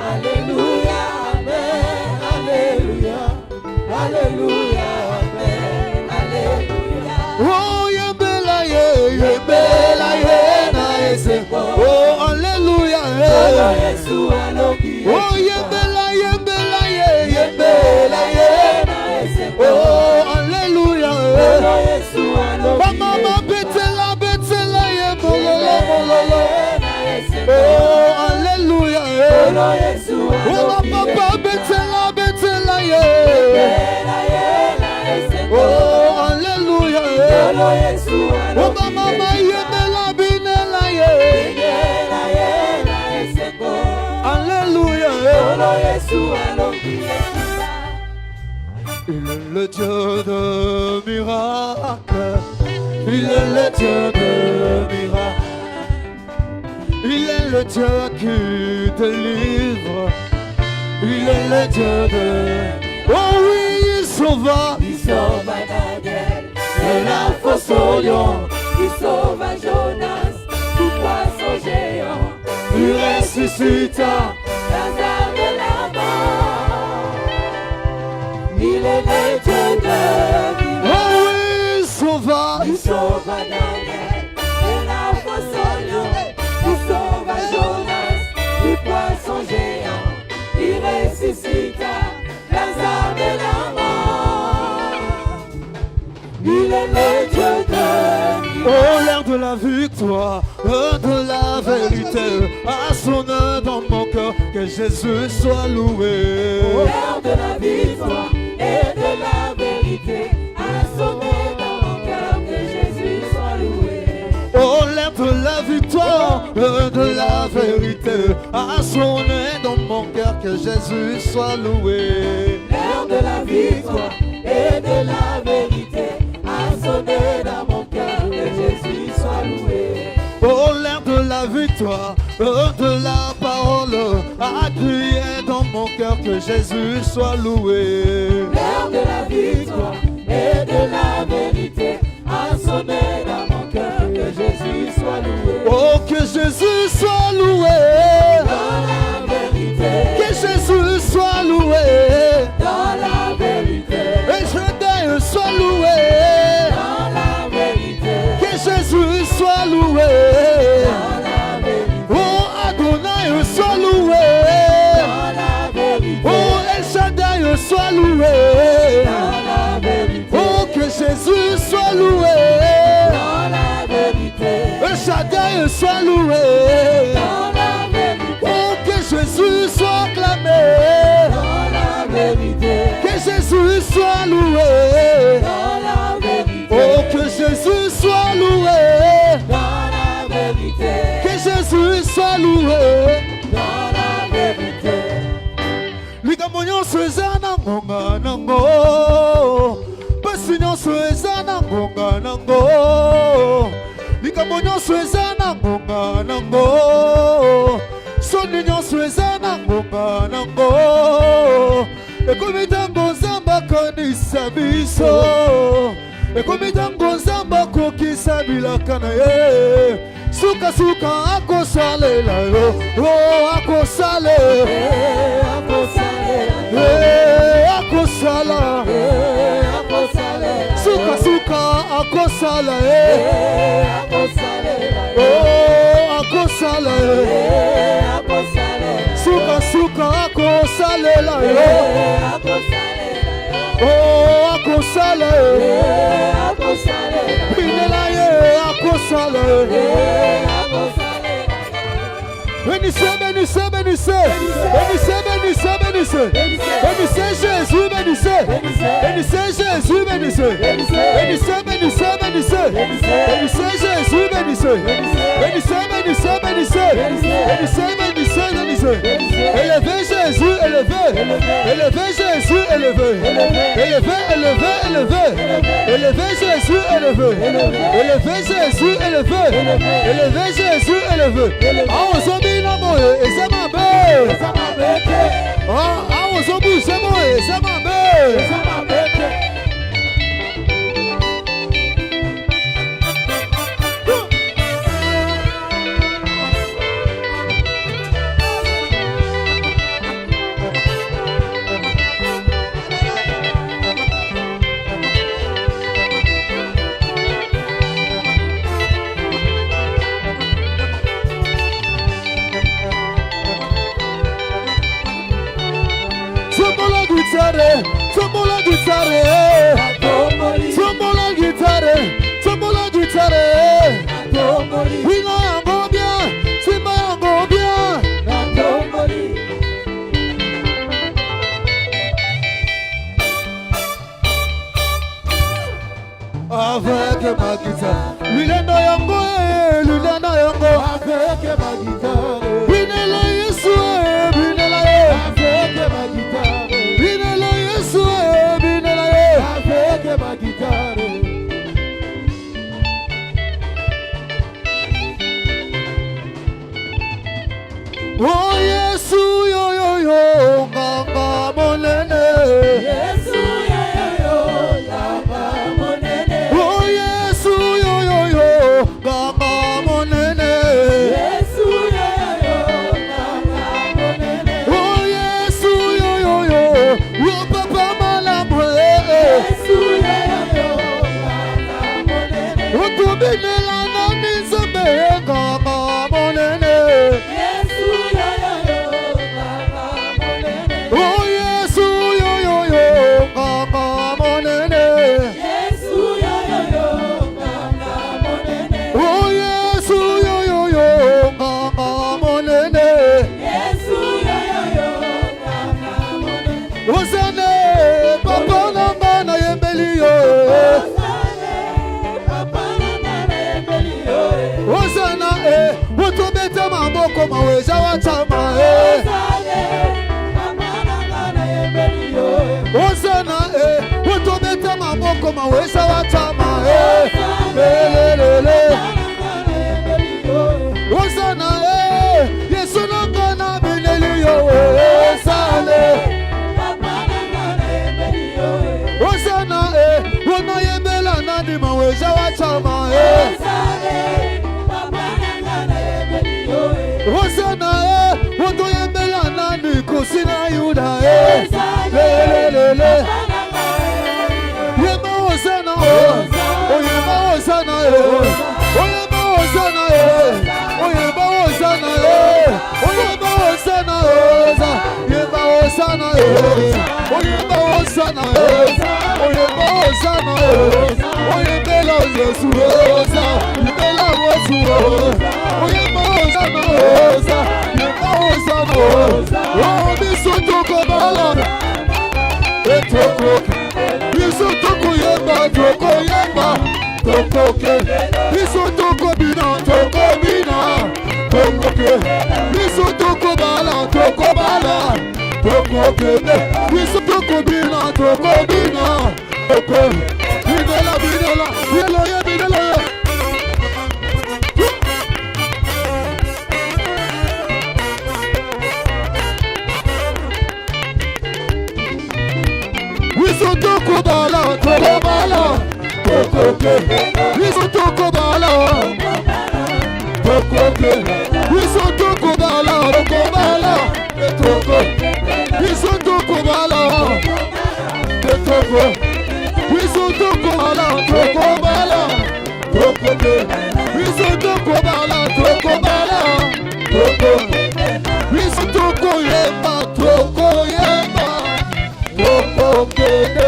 Alléluia, Amen, Alléluia, Alléluia, Amen, Alléluia. Oh, yembela ye na eseko. Oh, Alléluia, oh, yembela ye na eseko. Oh, Alléluia, Mama betela ye mololo. Oh, Alléluia, oh, papa betela ye. Oh, Alléluia, oh, mama yembela binela ye. Alléluia, il est le Dieu de miracles. Il est le Dieu de miracles. Il est le Dieu qui délivre. Il est le Dieu de... Oh oui, il sauva Daniel de la fosse au lion. Il sauva Jonas du poisson géant. il ressuscita. Lazare de la mort. Il est le Dieu de Oh oui, il sauva. Il sauva Daniel de la fosse au lion. Il sauva Jonas du poisson géant. Il ressuscita Lazare de la mort. Il est le Dieu de Oh, l'air de la victoire, de la vérité, a sonné dans mon cœur, que Jésus soit loué. l'air de la victoire et de la vérité a sonné dans mon cœur, que Jésus soit loué. Oh, l'air de la victoire, de la vérité, a sonné dans mon cœur, que Jésus soit loué. L'air de la victoire et de la vérité a sonné dans mon cœur, que Jésus soit loué. Oh, l'air de la victoire, de la parole, a crié dans mon cœur, que Jésus soit loué. L'air de la victoire et de la vérité a sonné dans mon cœur, que Jésus soit loué. Oh, que Jésus soit loué. Dans la vérité, Que Jésus soit loué. dans la vérité, Et je t'aille soit loué. dans la vérité, Que Jésus soit loué. dans la vérité, Oh, Adonai soit loué. dans la vérité, Oh, El Shaddai soit loué. dans la vérité, Oh, que Jésus soit loué. dans la vérité, El Shaddai soit loué. dans la vérité, Oh, que Jésus soit acclamé. dans la vérité, Que Jésus soit loué. dans la vérité, Oh, que Jésus soit loué. dans la vérité, Que Jésus soit loué. dans la vérité. Likambo nyonso eza na ngonga nango. Pasi nyonso eza na ngonga nango. Likambo nyonso eza na ngonga nango. Soni nyonso eza na ngonga nango. Ekomi ntango Nzambe akanisa biso. Ekomi ntango Nzambe akokisa bilaka na ye. Suka akosalela yo. Oh, akosalela. Akosala. Suka akosala. Oh, akosala. Suka akosalela. Oh, akosala. Pinela ye akosala. Bénissez, bénissez, bénissez. Bénissez, bénissez, bénissez. Bénissez Jésus, bénissez. Bénissez Jésus, bénissez. Bénissez, bénissez, bénissez. Bénissez Jésus, bénissez. Bénissez, bénissez, bénissez. Bénissez, bénissez, bénissez. Élevez Jésus, élevez. Élevez Jésus, élevez. Élevez, élevez, élevez. Élevez Jésus, élevez. Élevez Jésus, élevez. Élevez Jésus, élevez. Ah, on s'en dit non, moi, et c'est ma belle. Ah, on s'en bouge, c'est moi, et c'est ma belle. guitare, tombola guitare, tombola guitare. Wina yango bien, simba yango bien. Avec ma guitare, Lulendo yango, Lulendo yango. Avec ma guitare, Binela Yesu, Binela Ye. avec ma guitare, Binela Yesu, Binela Ye. avec ma guitare. Oh Yesu, yo yo yo, nganga monene. Yesu yo yo yo, lava monene. Oh Yesu, yo yo yo, nganga monene. Yesu yo yo yo, lava monene. Oh Yesu, yo yo yo, yo papa malamwe. Yesu yo yo yo, lava monene. Utubinela nani zambe nganga monene. Yesu yo yo yo, lava monene. Oh Yesu, yo yo yo, nganga monene. Yesu yo yo yo, lava monene. Oh Yesu, yo yo yo, nganga monene. Yesu yo yo yo, lava monene. Osane, papa nanga na yembeli yo. Osana, utubete maboko maweza watama. Osana, utubete maboko maweza watama. Lelelele. Osana, Yesu nanga na bineli yo. Osane. Osana, wana yembela nani maweza watama. Osana, wato yembela nani kusina yuda. Lelelele. Yema Osana, oyema Osana, oyema Osana, oyema Osana, oyema Osana, yema Osana, oyema Osana, oyema Osana, oyembela Yesu, yembela Yesu, oyema Osana, yema Osana, oh bisoto bala. Biso toko yemba, toko yemba, toko ke. Biso toko bina, toko bina, toko ke. Biso toko bala, toko bala, toko ke. Biso toko bina, toko bina, toko. Binela, binela, binela ye, binela ye. Biso toko bala, toko bala, toko ke. Biso toko bala, toko ke. Biso toko bala, toko bala, toko. Biso toko bala, toko. Biso toko bala, toko bala, toko ke. Biso toko bala, toko bala, toko. Biso toko yemba, toko yemba. Toko kene,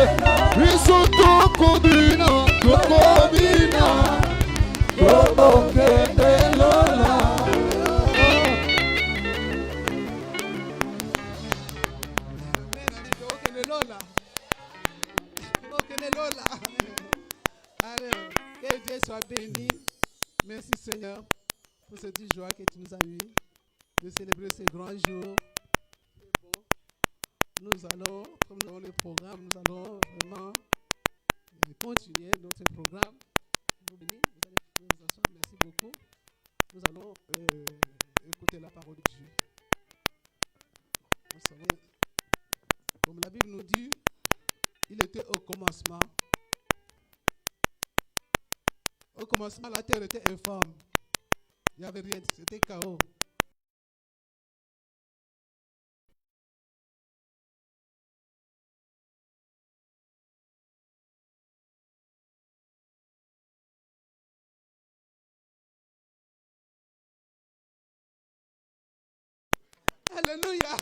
biso toko bina, toko bina, toko kene lola. Allez, que Dieu soit béni. Merci Seigneur pour cette joie que tu nous as mis de célébrer ce grand jour. Nous allons, comme nous avons le programme, nous allons vraiment continuer notre programme. Vous allez vous asseoir, merci beaucoup. Nous allons écouter la parole de Dieu. Vous savez, comme la Bible nous dit, il était au commencement. Au commencement, la terre était informe. Il n'y avait rien, c'était chaos. Alléluia.